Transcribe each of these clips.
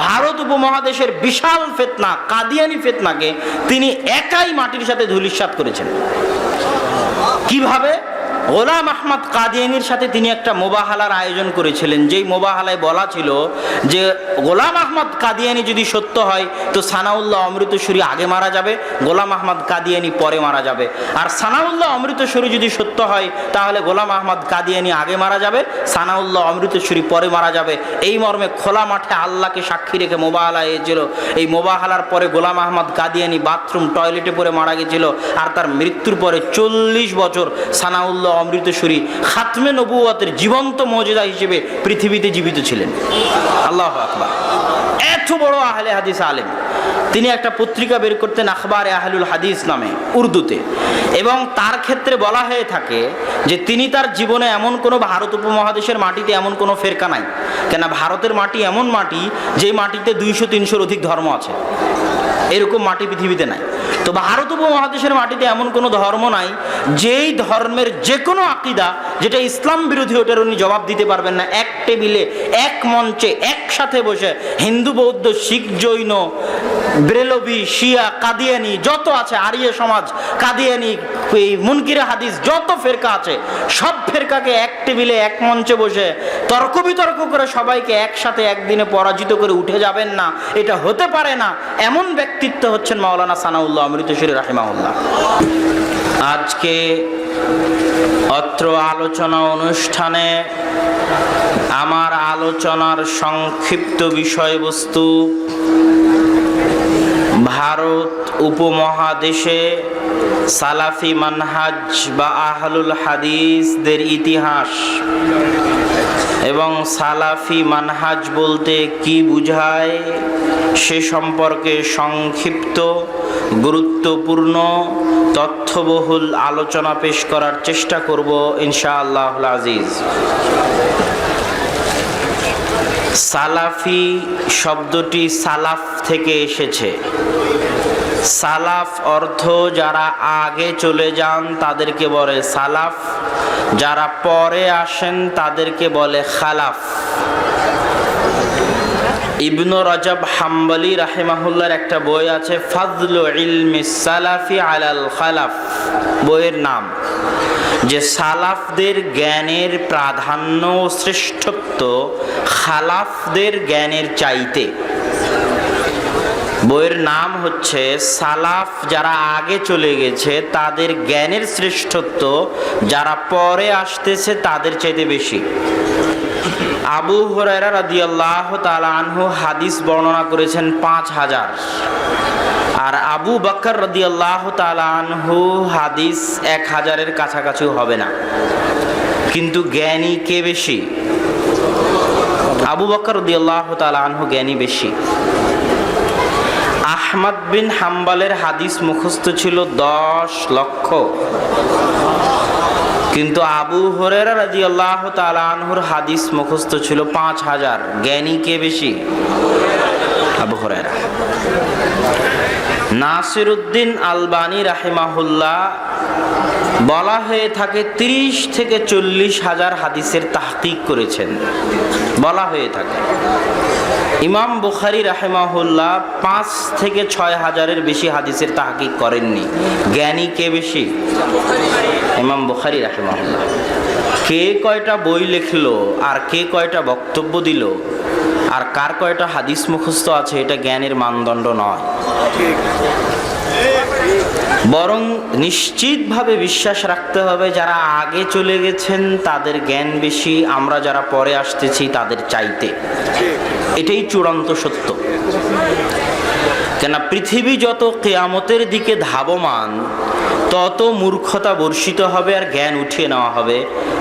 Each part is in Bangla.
ভারত উপমহাদেশের বিশাল ফিতনা কাদিয়ানি ফিতনাকে তিনি একাই মাটির সাথে ধূলিসাৎ করেছেন। কিভাবে? গোলাম আহমদ কাদিয়ানির সাথে তিনি একটা মোবাহালার আয়োজন করেছিলেন, যেই মোবাহালায় বলা ছিল যে গোলাম আহমদ কাদিয়ানি যদি সত্য হয় তো সানাউল্লাহ অমৃতসুরি আগে মারা যাবে, গোলাম আহমদ কাদিয়ানি পরে মারা যাবে। আর সানাউল্লাহ অমৃতসুরি যদি সত্য হয় তাহলে গোলাম আহমদ কাদিয়ানি আগে মারা যাবে, সানাউল্লাহ অমৃতসুরি পরে মারা যাবে। এই মর্মে খোলা মাঠে আল্লাহকে সাক্ষী রেখে মোবাহালা হয়েছিল। এই মোবাহালার পরে গোলাম আহমদ কাদিয়ানি বাথরুম টয়লেটে পড়ে মারা গেছিল। আর তার মৃত্যুর পরে 40 বছর সানাউল্লাহ অমৃতসুরি খাতমে নবুয়তের জীবন্ত মুজিজা হিসেবে পৃথিবীতে জীবিত ছিলেন। আল্লাহু আকবার। এত বড় আহলে হাদিস আলেম, তিনি একটা পত্রিকা বের করতেন আখবারে আহলুল হাদিস নামে, উর্দুতে। এবং তার ক্ষেত্রে বলা হয়ে থাকে যে তিনি তার জীবনে এমন কোনো ভারত উপমহাদেশের মাটিতে এমন কোনো ফেরকা নাই, কেন ভারতের মাটি এমন মাটি যে মাটিতে 200-300-র অধিক ধর্ম আছে, এরকম মাটি পৃথিবীতে নাই। তো ভারত উপমহাদেশের মাটিতে এমন কোনো ধর্ম নাই যেই ধর্মের যে কোনো আকীদা যেটা ইসলাম বিরোধী ওটার উনি জবাব দিতে পারবেন না। এক টেবিলে এক মঞ্চে একসাথে বসে হিন্দু বৌদ্ধ শিখ জৈন ব্রেলভি শিয়া কাদিয়ানি যত আছে, আরিয়া সমাজ কাদিয়ানি এই মুনকিরে হাদিস যত ফেরকা আছে সব ফেরকাকে এক টেবিলে এক মঞ্চে বসে তর্ক বিতর্ক করে সবাইকে একসাথে একদিনে পরাজিত করে উঠে যাবেন না, এটা হতে পারে না। এমন ব্যক্তিত্ব হচ্ছেন মাওলানা সানাউল্লাহ অমৃতসুরি রাহিমাহুল্লাহ। আজকে অত্র আলোচনা অনুষ্ঠানে আমার আলোচনার সংক্ষিপ্ত বিষয়বস্তু ভারত উপমহাদেশে সালাফি মানহাজ বা আহলুল হাদিসদের ইতিহাস এবং সালাফি মানহাজ বলতে কি বুঝায় সে সম্পর্কে সংক্ষিপ্ত গুরুত্বপূর্ণ তথ্যবহুল আলোচনা পেশ করার চেষ্টা করব ইনশাআল্লাহুল আজিজ। সালাফি শব্দটি সালাফ থেকে এসেছে। সালাফ অর্থ যারা আগে চলে যান তাদেরকে বলে সালাফ, যারা পরে আসেন তাদেরকে বলে খালাফ। ইবনু রজব হাম্বলি রাহিমাহুল্লাহর একটা বই আছে ফাজলু ইলমি সালাফি আলাল খালাফ, বইয়ের নাম, যে সালাফদের জ্ঞানের প্রাধান্য ও শ্রেষ্ঠত্ব খালাফদের জ্ঞানের চাইতে। বইয়ের নাম হচ্ছে সালাফ, যারা আগে চলে গেছে তাদের জ্ঞানের শ্রেষ্ঠত্ব যারা পরে আসতেছে তাদের চাইতে বেশি। আবু হুরায়রা রাদিয়াল্লাহু তাআলা আনহু হাদিস বর্ণনা করেছেন 5000, আর আবু বকর রাদিয়াল্লাহু তাআলা আনহু হাদিস 1000-এর কাছাকাছিও হবে না। কিন্তু জ্ঞানী কে বেশি? আবু বকর রাদিয়াল্লাহু তাআলা আনহু জ্ঞানী বেশি। আহমদ বিন হাম্বলের হাদিস মুখস্থ ছিল 10 লক্ষ, কিন্তু আবু হুরায়রা রাদিয়াল্লাহু তাআলা আনহুর হাদিস মুখস্থ ছিল 5000। জ্ঞানী কে বেশি? আবু হুরায়রা। নাসিরউদ্দিন আলবানী রাহিমাহুল্লাহ বলা হয়ে থাকে 30 থেকে 40 হাজার হাদিসের তাহকিক করেছেন, বলা হয়ে থাকে। ইমাম বুখারী রাহিমাহুল্লাহ 5 থেকে 6 হাজারের বেশি হাদিসের তাহকিক করেননি। জ্ঞানী কে বেশি? ইমাম বুখারী রাহিমাহুল্লাহ। কে কয়টা বই লিখলো আর কে কয়টা বক্তব্য দিল আর কার কয়টা হাদিস মুখস্থ আছে এটা জ্ঞানের মানদণ্ড নয়, বরং নিশ্চিতভাবে বিশ্বাস রাখতে হবে যারা আগে চলে গেছেন তাদের জ্ঞান বেশি, আমরা যারা পরে আসতেছি তাদের চাইতে। এটাই চূড়ান্ত সত্য। কেন পৃথিবী যত কিয়ামতের দিকে ধাবমান তত মূর্খতা বর্ষিত হবে আর জ্ঞান উঠিয়ে নেওয়া হবে।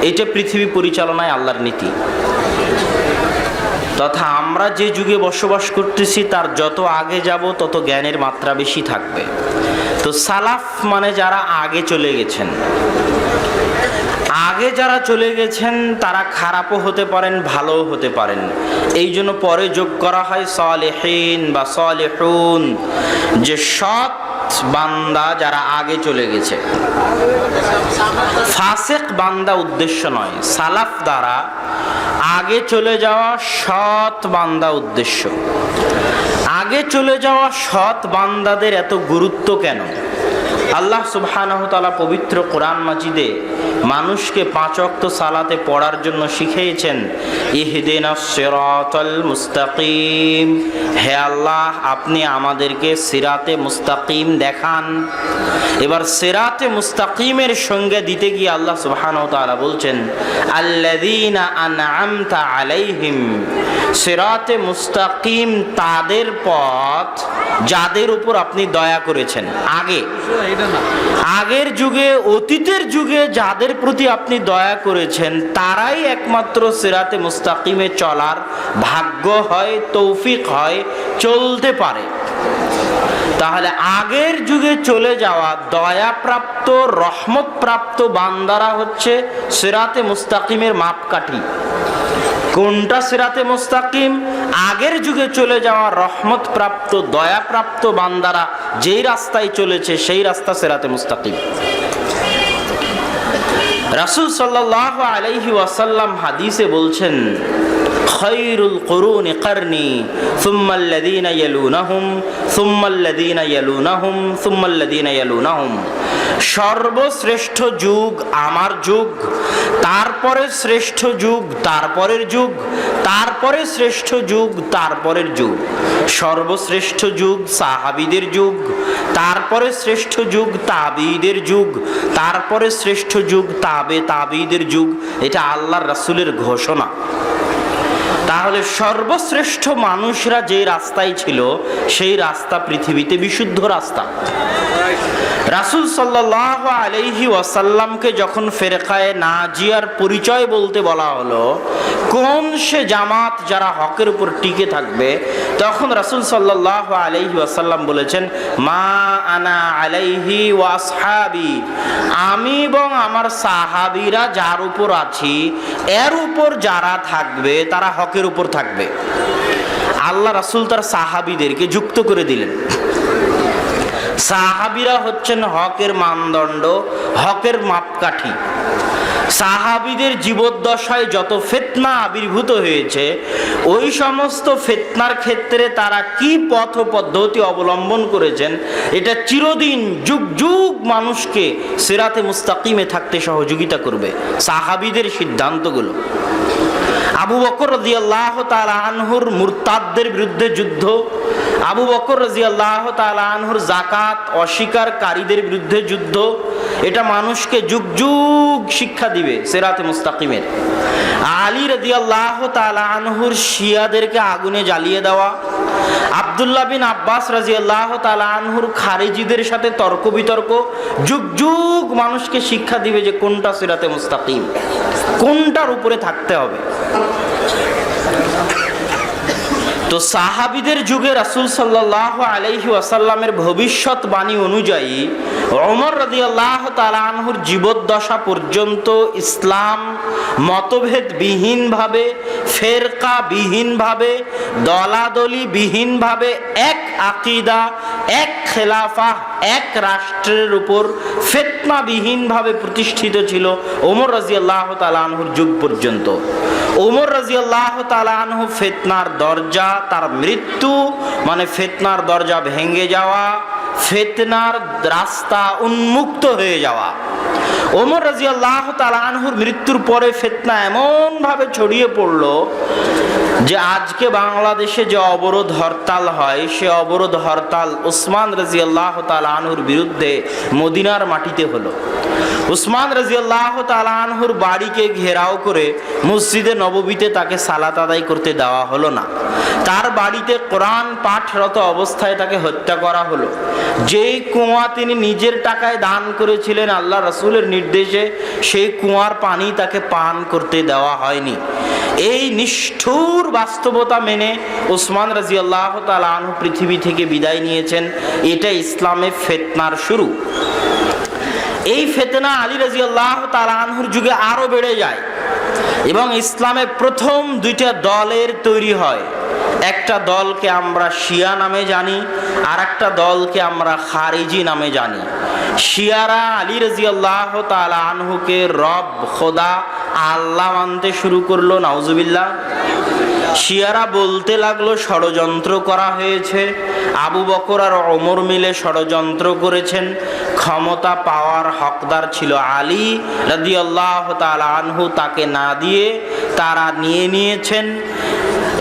এটা পৃথিবী পরিচালনায় আল্লাহর নীতি। তথা আমরা যে যুগে বসবাস করতেছি তার যত আগে যাব তত জ্ঞানের মাত্রা বেশি থাকবে। তো সালাফ মানে যারা আগে চলে গেছেন। আগে যারা চলে গেছেন তারা খারাপও হতে পারেন, ভালোও হতে পারেন। এই জন্য পরে যোগ করা হয় সালেহিন বা সালেহুন, যে সৎ বান্দা যারা আগে চলে গেছে। ফাসিক বান্দা উদ্দেশ্য নয়। সালাফ দ্বারা আগে চলে যাওয়া সৎ বান্দা উদ্দেশ্য। আগে চলে যাওয়া সৎ বান্দাদের এত গুরুত্ব কেন? আল্লাহ সুবহানাহু ওয়া তাআলা পবিত্র কোরআন মাজিদে মানুষকে 5 ওয়াক্ত সালাতে পড়ার জন্য শিখিয়েছেন, ইহদিনাস সিরাতাল মুস্তাকিম। হে আল্লাহ, আপনি আমাদেরকে সিরাতে মুস্তাকিম দেখান। এবার সিরাতে মুস্তাকিমের সঙ্গে দিতে গিয়ে আল্লাহ সুবহানাহু ওয়া তাআলা বলছেন, আল্লাযীনা আনআমতা আলাইহিম। সিরাতে মুস্তাকিম তাদের পথ যাদের উপর আপনি দয়া করেছেন। আগের যুগে, অতীতের যুগে যাদের প্রতি আপনি দয়া করেছেন তারাই একমাত্র সিরাতে মুস্তাকিমে চলার ভাগ্য হয়, তৌফিক হয়, চলতে পারে। তাহলে আগের যুগে চলে যাওয়া দয়াপ্রাপ্ত, রহমতপ্রাপ্ত বান্দারা হচ্ছে সিরাতে মুস্তাকিমের মাপকাঠি। কোনটা সিরাতে মুস্তাকিম? আগের যুগে চলে যাওয়া রহমত প্রাপ্ত, দয়া প্রাপ্ত বান্দারা যেই রাস্তায় চলেছে সেই রাস্তা সিরাতে মুস্তাকিম। রাসূল সাল্লাল্লাহু আলাইহি ওয়াসাল্লাম হাদিসে বলছেন, খায়রুল কুরুনি কারনি সুম্মাল্লাযীনা ইয়ালুনাহুম সুম্মাল্লাযীনা ইয়ালুনাহুম সুম্মাল্লাযীনা ইয়ালুনাহুম। সর্বশ্রেষ্ঠ যুগ আমার যুগ, তারপরে শ্রেষ্ঠ যুগ তারপরের যুগ, তারপরে শ্রেষ্ঠ যুগ তারপরের যুগ। সর্বশ্রেষ্ঠ যুগ সাহাবীদের যুগ, তারপরে শ্রেষ্ঠ যুগ তাবেঈদের যুগ, তারপরে শ্রেষ্ঠ যুগ তাবেঈদের যুগ। এটা আল্লাহর রাসূলের ঘোষণা। তাহলে সর্বশ্রেষ্ঠ মানুষরা যে রাস্তায় ছিল সেই রাস্তা পৃথিবীতে বিশুদ্ধ রাস্তা। রাসূল সাল্লাল্লাহু আলাইহি ওয়াসাল্লামকে যখন ফেরকায়ে নাজিয়ার পরিচয় বলতে বলা হলো, কোন সে জামাত যারা হকের উপর টিকে থাকবে, তখন রাসূল সাল্লাল্লাহু আলাইহি ওয়াসাল্লাম বলেছেন, মা আনা আলাইহি ওয়া আসহাবি। আমি এবং আমার সাহাবীরা যার উপর আছি এর উপর যারা থাকবে তারা হকের উপর থাকবে। আল্লাহ রাসূল তার সাহাবীদেরকে যুক্ত করে দিলেন। সাহাবীরা হচ্ছেন হকের মানদণ্ড, হকের মাপকাঠি। সাহাবীদের জীবদ্দশায় যত ফিতনা আবির্ভূত হয়েছে, ওই সমস্ত ফিতনার ক্ষেত্রে তারা কি পথ পদ্ধতি অবলম্বন করেছেন, এটা চিরদিন যুগ যুগ মানুষকে সিরাতে মুস্তাকিমে থাকতে সহযোগিতা করবে। সাহাবীদের সিদ্ধান্তগুলো। আবু বকর রাদিয়াল্লাহু তাআলা আনহুর মুরতাদদের বিরুদ্ধে যুদ্ধ, আবু বকর রাদিয়াল্লাহু তাআলা আনহুর যাকাত অস্বীকারীদের বিরুদ্ধে যুদ্ধ, এটা মানুষকে যুগ যুগ শিক্ষা দিবে সিরাতে মুস্তাকিমের। আলী রাদিয়াল্লাহু তাআলা আনহুর শিয়াদেরকে আগুনে জ্বালিয়ে দেওয়া, আব্দুল্লাহ বিন আব্বাস রাদিয়াল্লাহু তাআলা আনহুর খারিজিদের সাথে তর্ক বিতর্ক যুগ যুগ মানুষকে শিক্ষা দিবে যে কোনটা সিরাতে মুস্তাকিম, কোনটার উপরে থাকতে হবে। তো সাহাবীদের যুগে রাসূল সাল্লাল্লাহু আলাইহি ওয়াসাল্লামের ভবিষ্যৎবাণী অনুযায়ী ওমর রাদিয়াল্লাহু তাআলা আনহুর জীবদ্দশা পর্যন্ত ইসলাম মতভেদ বিহীনভাবে, ফেরকা বিহীনভাবে, দলাদলি বিহীনভাবে এক আকীদা, এক খেলাফা, এক রাষ্ট্রের উপর ফিতনা বিহীনভাবে প্রতিষ্ঠিত ছিল ওমর রাদিয়াল্লাহু তাআলা আনহুর যুগ পর্যন্ত। ওমর রাদিয়াল্লাহু তাআলা আনহু ফিতনার দরজা, তার মৃত্যু মানে ফিতনার দরজা ভেঙে যাওয়া, ফিতনার রাস্তা উন্মুক্ত হয়ে যাওয়া। ওমর রাদিয়াল্লাহু তাআলা আনহুর মৃত্যুর পরে ফিতনা এমন ভাবে ছড়িয়ে পড়ল যে আজকে বাংলাদেশে যে অবরোধ হরতাল হয়, সে অবরোধ হরতাল উসমান রাদিয়াল্লাহু তাআলা আনহুর বিরুদ্ধে মদিনার মাটিতে হলো। উসমান রাদিয়াল্লাহু তাআলা আনহুর বাড়িকে ঘেরাও করে মসজিদে নববীতে তাকে সালাত আদায় করতে দেওয়া হলো না। তার বাড়িতে কোরআন পাঠরত অবস্থায় তাকে হত্যা করা হলো। যেই কুয়া তিনি নিজের টাকায় দান করেছিলেন আল্লাহ রাসূলের নির্দেশে, সেই কুয়ার পানি তাকে পান করতে দেওয়া হয়নি। এই নিষ্ঠুর বাস্তবতা মেনে উসমান রাদিয়াল্লাহু তাআলা আনহু পৃথিবী থেকে বিদায় নিয়েছেন। এটা ইসলামে ফিতনার শুরু। এই ফিতনা আলী রাদিয়াল্লাহু তাআলা আনহুর যুগে আরো বেড়ে যায় এবং ইসলামে প্রথম দুইটা দলের তৈরি হয়। একটা দলকে আমরা শিয়া নামে জানি, আর একটা দলকে আমরা খারিজি নামে জানি। শিয়ারা আলী রাদিয়াল্লাহু তাআলা আনহুকে রব, খোদা আল্লাহ মানতে শুরু করলো, নাউজুবিল্লাহ। শিয়ারা বলতে লাগলো ষড়যন্ত্র করা হয়েছে, আবু বকর আর ওমর মিলে ষড়যন্ত্র করেছেন, ক্ষমতা পাওয়ার হকদার ছিল আলী রাদিয়াল্লাহু তাআলা আনহু, তাকে না দিয়ে তারা নিয়ে নিয়েছেন।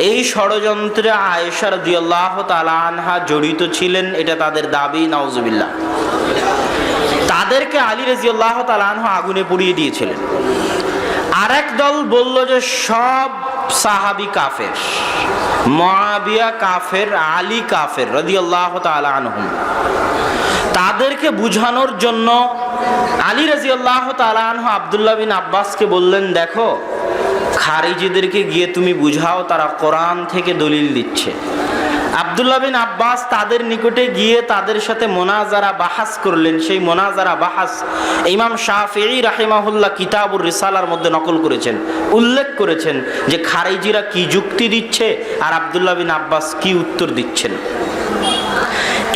এই ষড়যন্ত্রে আয়েশা রাদিয়াল্লাহু তাআলা আনহা জড়িত ছিলেন, এটা তাদের দাবি, নাউজুবিল্লাহ। তাদেরকে আলী রাদিয়াল্লাহু তাআলা আনহু আগুনে পুড়িয়ে দিয়েছিলেন। আরেক দল বলল যে সব সাহাবী কাফের, মুআবিয়া কাফের, আলী কাফের রাদিয়াল্লাহু তাআলা আনহু। তাদেরকে বুঝানোর জন্য আলী রাদিয়াল্লাহু তাআলা আনহু আব্দুল্লাহ বিন আব্বাসকে বললেন, দেখো খারিজিদেরকে গিয়ে তুমি বুঝাও, তারা কোরআন থেকে দলিল দিচ্ছে। আব্দুল্লাহ বিন আব্বাস তাদের নিকটে গিয়ে তাদের সাথে মোনাজারা বাহাস করলেন। সেই মোনাজারা বাহাস ইমাম শাফিঈ রাহিমাহুল্লাহ কিতাবুর রিসালার মধ্যে নকল করেছেন, উল্লেখ করেছেন যে খারিজিরা কি যুক্তি দিচ্ছে আর আব্দুল্লাহ বিন আব্বাস কি উত্তর দিচ্ছেন।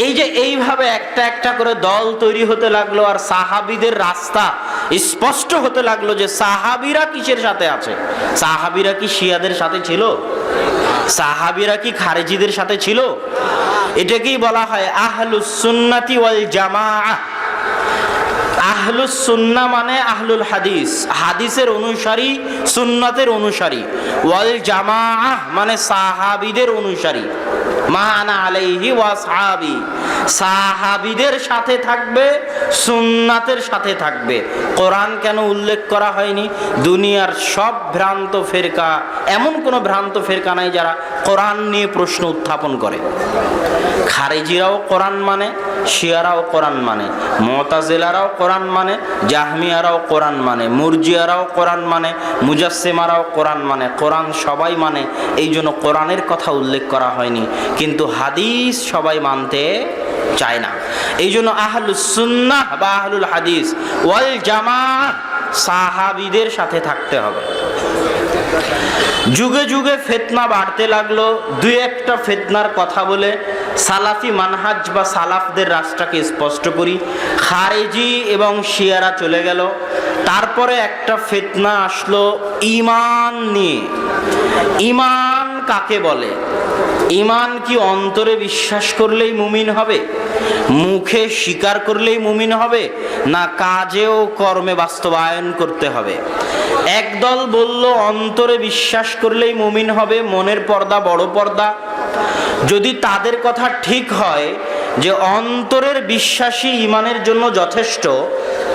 এই যে এইভাবে একটা একটা করে দল তৈরি হতে লাগলো, আর সাহাবীদের রাস্তা স্পষ্ট হতে লাগলো যে সাহাবীরা কিসের সাথে আছে। সাহাবীরা কি শিয়াদের সাথে ছিল? সাহাবীরা কি খারিজিদের সাথে ছিল? এটাকেই বলা হয় আহলুস সুন্নাতি ওয়াল জামাআহ। আহলুস সুন্নাহ মানে আহলুল হাদিস, হাদিসের অনুসারী, সুন্নাতের অনুসারী। ওয়াল জামাআহ মানে সাহাবীদের অনুসারী। মা আনা আলাইহি ওয়া আসহাবি, সাহাবীদের সাথে থাকবে, সুন্নাতের সাথে থাকবে। কোরআন কেন উল্লেখ করা হয়নি? দুনিয়ার সব ভ্রান্ত ফেরকা, এমন কোনো ভ্রান্ত ফেরকা নাই যারা কোরআন নিয়ে প্রশ্ন উত্থাপন করে। খারিজিরাও কোরআন মানে, শিয়ারাও কোরআন মানে, মুতাজিলারাও কোরআন মানে, জাহমিয়ারাও কোরআন মানে, মুরজিয়ারাও কোরআন মানে, মুজাসসিমারাও কোরআন মানে। কোরআন সবাই মানে, এই জন্য কোরআনের কথা উল্লেখ করা হয়নি। কিন্তু হাদিস সবাই মানতে চায় না। এই জন্য আহলুস সুন্নাহ বা আহলুল হাদিস ওয়াল জামাআহ সাহাবীদের সাথে থাকতে হবে। যুগে যুগে ফিতনা বাড়তে লাগলো। দুই একটা ফিতনার কথা বলে সালাফি মানহাজ বা সালাফদের রাস্তাকে স্পষ্ট করি। খারিজি এবং শিয়ারা চলে গেল। তারপরে একটা ফিতনা আসলো ঈমান নিয়ে। ঈমান কাকে বলে? ঈমান কি অন্তরে বিশ্বাস করলেই মুমিন হবে, মুখে স্বীকার করলেই মুমিন হবে, না কাজে ও কর্মে বাস্তবায়ন করতে হবে? একদল বলল অন্তরে বিশ্বাস করলেই মুমিন হবে, মনের পর্দা বড় পর্দা। যদি তাদের কথা ঠিক হয় যে অন্তরের বিশ্বাসী ঈমানের জন্য যথেষ্ট,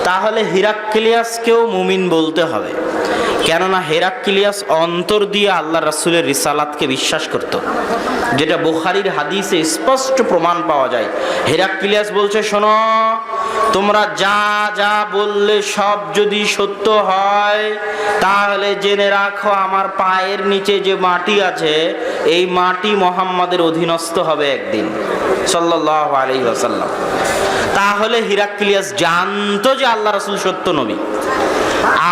তাহলে হিরাক্লিয়াসকেও মুমিন বলতে হবে। কেননা হেরাক্লিয়াস অন্তর দিয়ে আল্লাহ রাসূলের রিসালাতকে বিশ্বাস করত, যেটা বুখারীর হাদিসে স্পষ্ট প্রমাণ পাওয়া যায়। হেরাক্লিয়াস বলছে, শোনো, তোমরা যা যা বললে সব যদি সত্য হয়, তাহলে জেনে রাখো আমার পায়ের নিচে যে মাটি আছে, এই মাটি মুহাম্মাদের অধীনস্থ হবে একদিন, সাল্লাল্লাহু আলাইহি ওয়াসাল্লাম। তাহলে হিরাক্লিয়াস জানতো যে আল্লাহ রাসূল সত্য নবী।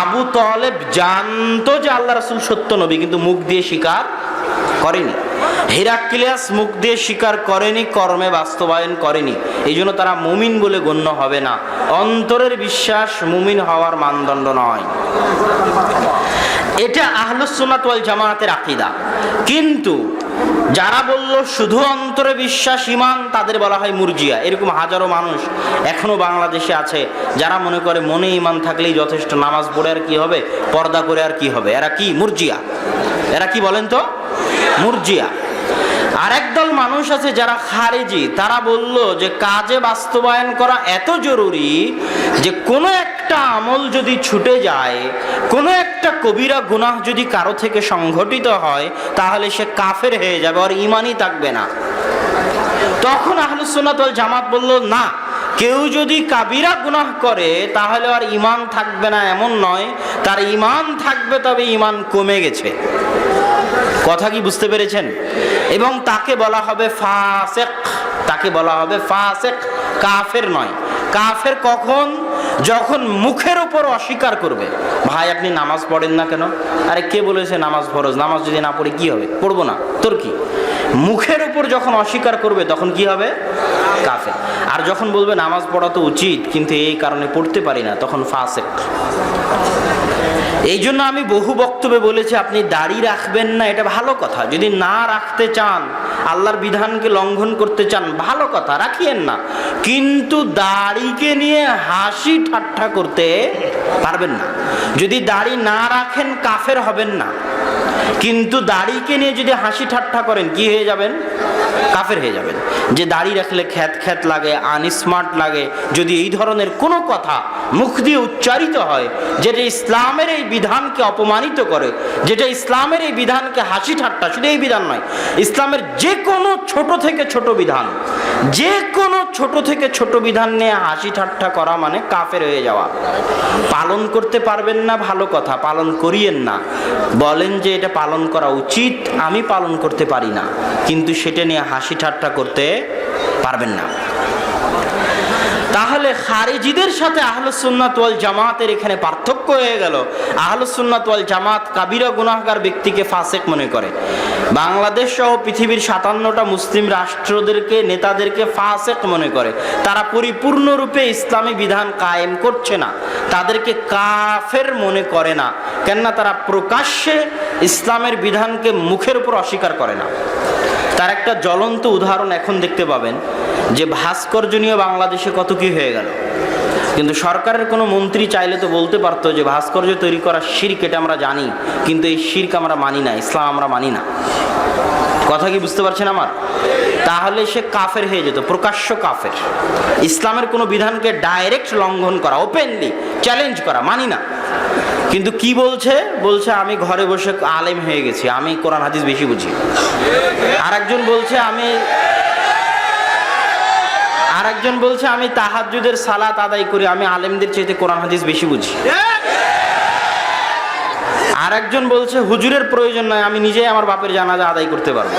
আবু তালেব জানতো যে আল্লাহ রাসূল সত্য নবী, কিন্তু মুখ দিয়ে স্বীকার করেনি। হিরাক্লিয়াস মুখ দিয়ে স্বীকার করেনি, কর্মে বাস্তবায়ন করেনি। এই জন্য তারা মুমিন বলে গণ্য হবে না। অন্তরের বিশ্বাস মুমিন হওয়ার মানদণ্ড নয়। এটা আহলুস সুন্নাত ওয়াল জামাআতের আকীদা। কিন্তু যারা বলল শুধু অন্তরে বিশ্বাস ঈমান, তাদের বলা হয় মুরজিয়া। এরকম হাজারো মানুষ এখনো বাংলাদেশে আছে যারা মনে করে মনে ঈমান থাকলেই যথেষ্ট, নামাজ পড়ে আর কি হবে, পর্দা করে আর কি হবে। এরা কি? মুরজিয়া। এরা কি বলেন তো? মুরজিয়া। আরেক দল মানুষ আছে যারা খারিজি, তারা বলল যে কাজে বাস্তবায়ন করা এত জরুরি যে কোনো একটা আমল যদি ছুটে যায়, কোনো একটা কবিরা গুনাহ যদি কারো থেকে সংঘটিত হয়, তাহলে সে কাফের হয়ে যাবে, আর ঈমানই থাকবে না। তখন আহলুস সুন্নাত ওয়াল জামাত বলল, না, কেউ যদি কাবিরা গুনাহ করে তাহলে আর ঈমান থাকবে না এমন নয়, তার ঈমান থাকবে, তবে ঈমান কমে গেছে। কথা কি বুঝতে পেরেছেন? এবং তাকে বলা হবে ফাসিক, তাকে বলা হবে ফাসিক, কাফের নয়। কাফের কখন? যখন মুখের উপর অস্বীকার করবে। ভাই আপনি নামাজ পড়েন না কেন? আরে কে বলেছে নামাজ ফরজ? নামাজ যদি না পড়ি কি হবে? পড়বো না, তোর কি? মুখের উপর যখন অস্বীকার করবে তখন কি হবে? কাফের। আর যখন বলবে নামাজ পড়া তো উচিত কিন্তু এই কারণে পড়তে পারি না, তখন ফাসেক। এই জন্য আমি বহু বক্তব্যে বলেছি আপনি দাড়ি রাখবেন না, এটা ভালো কথা। যদি না রাখতে চান, আল্লাহর বিধানকে লঙ্ঘন করতে চান, ভালো কথা, রাখিয়েন না। কিন্তু দাড়িকে নিয়ে হাসি ঠাট্টা করতে পারবেন না। যদি দাড়ি না রাখেন কাফের হবেন না, কিন্তু দাড়িকে নিয়ে যদি হাসি ঠাট্টা করেন কি হয়ে যাবেন? কাফের হয়ে যাবেন। যে দাড়ি রাখলে খ্যাত খ্যাত লাগে, আনস্মার্ট লাগে, যদি এই ধরনের কোনো কথা মুখ দিয়ে উচ্চারিত হয় যেটা ইসলামের এই বিধানকে অপমানিত করে, যেটা ইসলামের এই বিধানকে হাসি ঠাট্টা, শুধু এই বিধান নয়, ইসলামের যে কোনো ছোট থেকে ছোট বিধান, যে কোনো ছোট থেকে ছোট বিধান নিয়ে হাসি ঠাট্টা করা মানে কাফের হয়ে যাওয়া। পালন করতে পারবেন না, ভালো কথা, পালন করিয়েন না। বলেন যে এটা পালন করা উচিত, আমি পালন করতে পারি না, কিন্তু সেটা নিয়ে হাসি ঠাট্টা করতে পারবেন না। তাহলে খারিজিদের সাথে আহলুস সুন্নাত ওয়াল জামাতের এখানে পার্থক্য হয়ে গেল। আহলুস সুন্নাত ওয়াল জামাত কাবিরা গুনাহগার ব্যক্তিকে ফাসেক মনে করে। বাংলাদেশ সহ পৃথিবীর 57টা মুসলিম রাষ্ট্রদেরকে, নেতাদেরকে ফাসেক মনে করে। তারা পরিপূর্ণরূপে ইসলামী বিধান কায়েম করছে না, তাদেরকে কাফের মনে করে না। কেননা তারা প্রকাশ্যে ইসলামের বিধানকে মুখের উপর অস্বীকার করে না। তার একটা জ্বলন্ত উদাহরণ এখন দেখতে পাবেন যে ভাস্কর্য নিয়ে বাংলাদেশে কত কি হয়ে গেল। কিন্তু সরকারের কোনো মন্ত্রী চাইলে তো বলতে পারতো যে ভাস্কর্য তৈরি করা শিরক, এটা আমরা জানি, কিন্তু এই শিরক আমরা মানি না, ইসলাম আমরা মানি না। কথা কি বুঝতে পারছেন আমার? তাহলে সে কাফের হয়ে যেত, প্রকাশ্য কাফের। ইসলামের কোনো বিধানকে ডাইরেক্ট লঙ্ঘন করা, ওপেনলি চ্যালেঞ্জ করা, মানি না। কিন্তু কি বলছে? বলছে আমি ঘরে বসে আলেম হয়ে গেছি, আমি কোরআন হাদিস বেশি বুঝি। আরেকজন বলছে আমি তাহাজ্জুদের সালাত আদায় করি, আমি আলেমদের চাইতে কোরআন হাদিস বেশি বুঝি। আরেকজন বলছে হুজুরের প্রয়োজন নয়, আমি নিজেই আমার বাপের জানাজা আদায় করতে পারবো।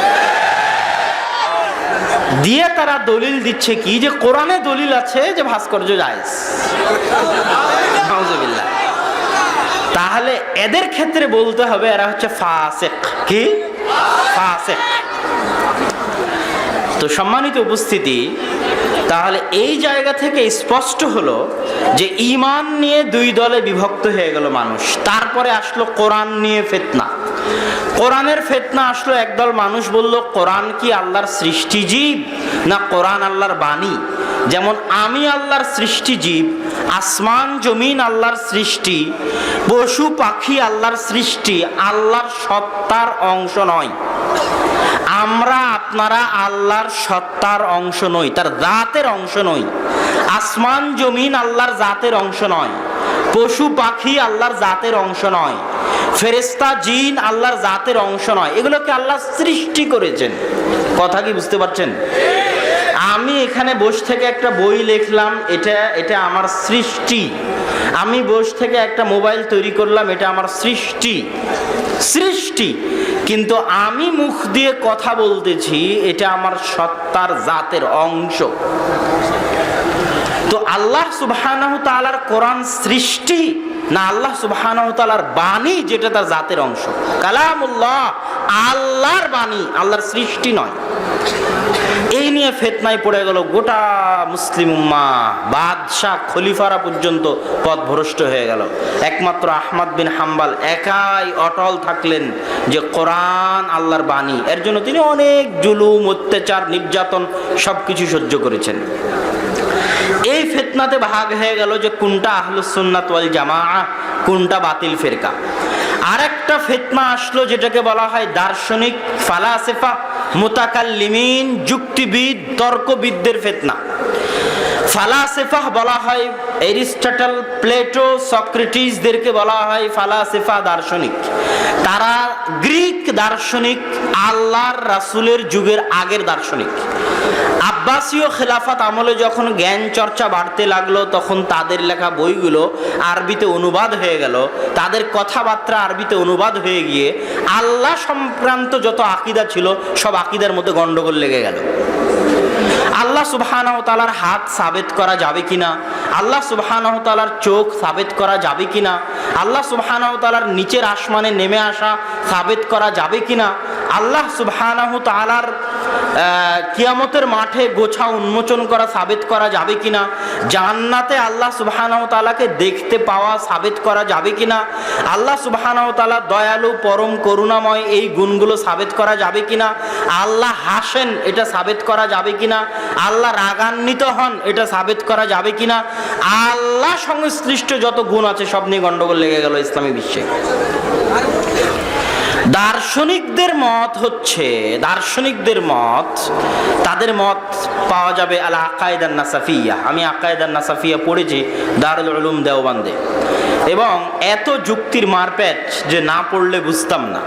দিয়ে তারা দলিল দিচ্ছে কি, যে কোরআনে দলিল আছে যে ভাস্কর্য জায়েজ। নাউজুবিল্লাহ। তাহলে এদের ক্ষেত্রে বলতে হবে এরা হচ্ছে ফাসেক। কি? ফাসেক। তো সম্মানিত উপস্থিতি, তাহলে এই জায়গা থেকে স্পষ্ট হলো যে ঈমান নিয়ে দুই দলে বিভক্ত হয়ে গেল মানুষ। তারপরে আসলো কোরআন নিয়ে ফিতনা। কোরআনের ফিতনা আসলো। একদল মানুষ বলল কোরআন কি আল্লাহর সৃষ্টি জীব না কোরআন আল্লাহর বাণী? যেমন আমি আল্লাহর সৃষ্টি জীব, আসমান জমিন আল্লাহর সৃষ্টি, পশু পাখি আল্লাহর সৃষ্টি, আল্লাহর সত্তার অংশ নয়। আমরা আপনারা আল্লাহর সত্তার অংশ নই, তার জাতের অংশ নই। আসমান জমিন আল্লাহর জাতের অংশ নয়, পশু পাখি আল্লাহর জাতের অংশ নয়, ফেরেশতা জিন আল্লাহর জাতের অংশ নয়। এগুলোকে আল্লাহ সৃষ্টি করেছেন। কথা কি বুঝতে পারছেন? আমি এখানে বসে থেকে একটা বই লিখলাম, এটা আমার সৃষ্টি। আমি বসে থেকে একটা মোবাইল তৈরি করলাম, এটা আমার সৃষ্টি। কিন্তু আমি মুখ দিয়ে কথা বলতেছি, এটা আমার সত্তার জাতের অংশ। তো আল্লাহ সুবহানাহু তাআলার কোরআন সৃষ্টি না আল্লাহ সুবহানাহু তাআলার বাণী, যেটা তার জাতের অংশ? কালামুল্লাহ আল্লাহর বাণী, আল্লাহর সৃষ্টি নয়। এই নিয়ে ফিতনায় পড়ে গেল গোটা মুসলিম উম্মাহ। বাদশাহ খলিফারা পর্যন্ত পথভ্রষ্ট হয়ে গেল। একমাত্র আহমদ বিন হাম্বল একাই অটল থাকলেন যে কোরআন আল্লাহর বাণী। এর জন্য তিনি অনেক জুলুম, অত্যাচার, নির্যাতন সবকিছু সহ্য করেছেন। এই ফিতনাতে ভাগ হয়ে গেল যে কোনটা আহলুস সুন্নাত ওয়াল জামাআহ, কোনটা বাতিল ফিরকা। আরেকটা ফিতনা আসলো যেটাকে বলা হয় দার্শনিক, ফালাসিফা, মুতাকাল্লিমিন, যুক্তিবিদ, তর্কবিদদের ফিতনা। ফালাসিফা বলা হয় এরিস্টটল, প্লেটো, সক্রেটিসদেরকে বলা হয় ফালাসিফা, দার্শনিক। তারা গ্রিক দার্শনিক, আল্লাহর রাসূলের যুগের আগের দার্শনিক। আব্বাসীয় খেলাফত আমলে যখন জ্ঞান চর্চা বাড়তে লাগলো, তখন তাদের লেখা বইগুলো আরবিতে অনুবাদ হয়ে গেল, তাদের কথাবার্তা আরবিতে অনুবাদ হয়ে গিয়ে আল্লাহ সংক্রান্ত যত আকীদা ছিল সব আকীদার মধ্যে গন্ডগোল লেগে গেল। আল্লাহ সুবহানাহু তাআলার হাত সাবিত করা যাবে কিনা, আল্লাহ সুবহানাহু তাআলার চোখ সাবিত করা যাবে কিনা, আল্লাহ সুবহানাহু তাআলার নিচের আসমানে নেমে আসা সাবিত করা যাবে কিনা, আল্লাহ সুবহানাহু তাআলার কিয়ামতের মাঠে গোছা উন্মোচন করা সাবিত করা যাবে কিনা, জান্নাতে আল্লাহ সুবহানাহু ওয়া তাআলাকে দেখতে পাওয়া সাবিত করা যাবে কিনা, আল্লাহ সুবহানাহু ওয়া তাআলা দয়ালু পরম করুণাময় এই গুণগুলো সাবিত করা যাবে কিনা, আল্লাহ হাসেন এটা সাবিত করা যাবে কিনা, আল্লাহ রাগান্বিত হন এটা সাবিত করা যাবে কিনা, আল্লাহ সংশ্লিষ্ট যত গুণ আছে সব নিয়ে গন্ডগোল লেগে গেল ইসলামী বিশ্বে। দার্শনিকদের মত হচ্ছে, তাদের মত পাওয়া যাবে আল আকায়েদান নাসাফিয়া। আমি আকায়েদান নাসাফিয়া পড়েছি দারুল উলুম দেওবন্দে, এবং এত যুক্তির মারপ্যাচ যে না পড়লে বুঝতাম না।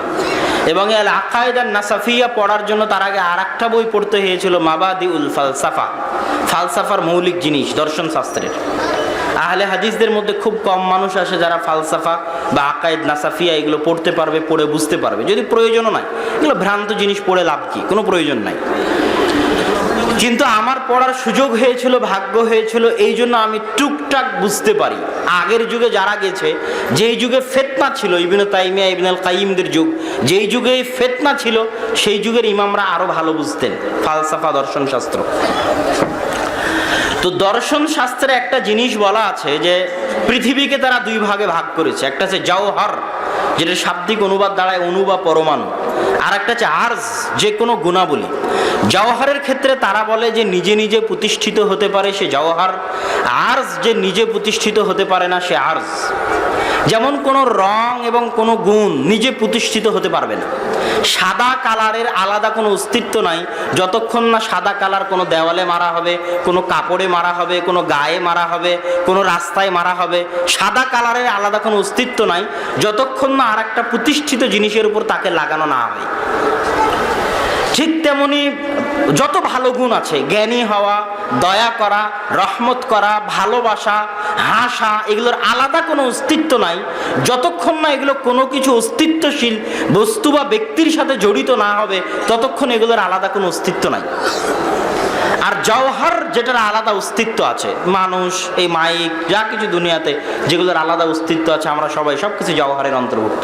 এবং আল আকায়েদান নাসাফিয়া পড়ার জন্য তার আগে আর একটা বই পড়তে হয়েছিল, মাবাদিউল ফালসাফা, ফালসাফার মৌলিক জিনিস, দর্শন শাস্ত্রের। আহলে হাদিসদের মধ্যে খুব কম মানুষ আসে যারা ফালসাফা বা আকায়েদ নাসাফিয়া এগুলো পড়তে পারবে, পড়ে বুঝতে পারবে, যদি প্রয়োজনও নাই। এগুলো ভ্রান্ত জিনিস পড়ে লাভ কি, কোনো প্রয়োজন নাই। কিন্তু আমার পড়ার সুযোগ হয়েছিল, ভাগ্য হয়েছিল, এই জন্য আমি টুকটাক বুঝতে পারি। আগের যুগে যারা গেছে, যেই যুগে ফিতনা ছিল, ইবনে তাইমিয়া ইবনুল কাইয়িমদের যুগ, যেই যুগে ফিতনা ছিল, সেই যুগের ইমামরা আরো ভালো বুঝতেন ফালসাফা, দর্শন শাস্ত্র। তো দর্শন শাস্ত্রে একটা জিনিস বলা আছে যে পৃথিবীকে তারা দুই ভাগে ভাগ করেছে। একটা হচ্ছে জাওহার, যেটা শাব্দিক অনুবাদ দাঁড়ায় অণু বা পরমাণু, আর একটা হচ্ছে আর্জ, যে কোনো গুণাবলী। জাওহারের ক্ষেত্রে তারা বলে যে নিজে নিজে প্রতিষ্ঠিত হতে পারে সে জাওহার, আর্জ যে নিজে প্রতিষ্ঠিত হতে পারে না সে আর্জ। যেমন কোনো রং এবং কোনো গুণ নিজে প্রতিষ্ঠিত হতে পারবে না। সাদা কালারের আলাদা কোনো অস্তিত্ব নাই যতক্ষণ না সাদা কালার কোনো দেওয়ালে মারা হবে, কোনো কাপড়ে মারা হবে, কোনো গায়ে মারা হবে, কোনো রাস্তায় মারা হবে। সাদা কালারের আলাদা কোনো অস্তিত্ব নাই যতক্ষণ না আর একটা প্রতিষ্ঠিত জিনিসের উপর তাকে লাগানো না হয়। ঠিক তেমনি যত ভালো গুণ আছে, জ্ঞানী হওয়া, দয়া করা, রহমত করা, ভালোবাসা, হাসা, এগুলোর আলাদা কোনো অস্তিত্ব নাই যতক্ষণ না এগুলো কোনো কিছু অস্তিত্বশীল বস্তু বা ব্যক্তির সাথে জড়িত না হবে, ততক্ষণ এগুলোর আলাদা কোনো অস্তিত্ব নাই। আর জওহর যেটার আলাদা অস্তিত্ব আছে, মানুষ, এই মাইক, যা কিছু দুনিয়াতে যেগুলোর আলাদা অস্তিত্ব আছে, আমরা সবাই সবকিছু জওহরের অন্তর্ভুক্ত।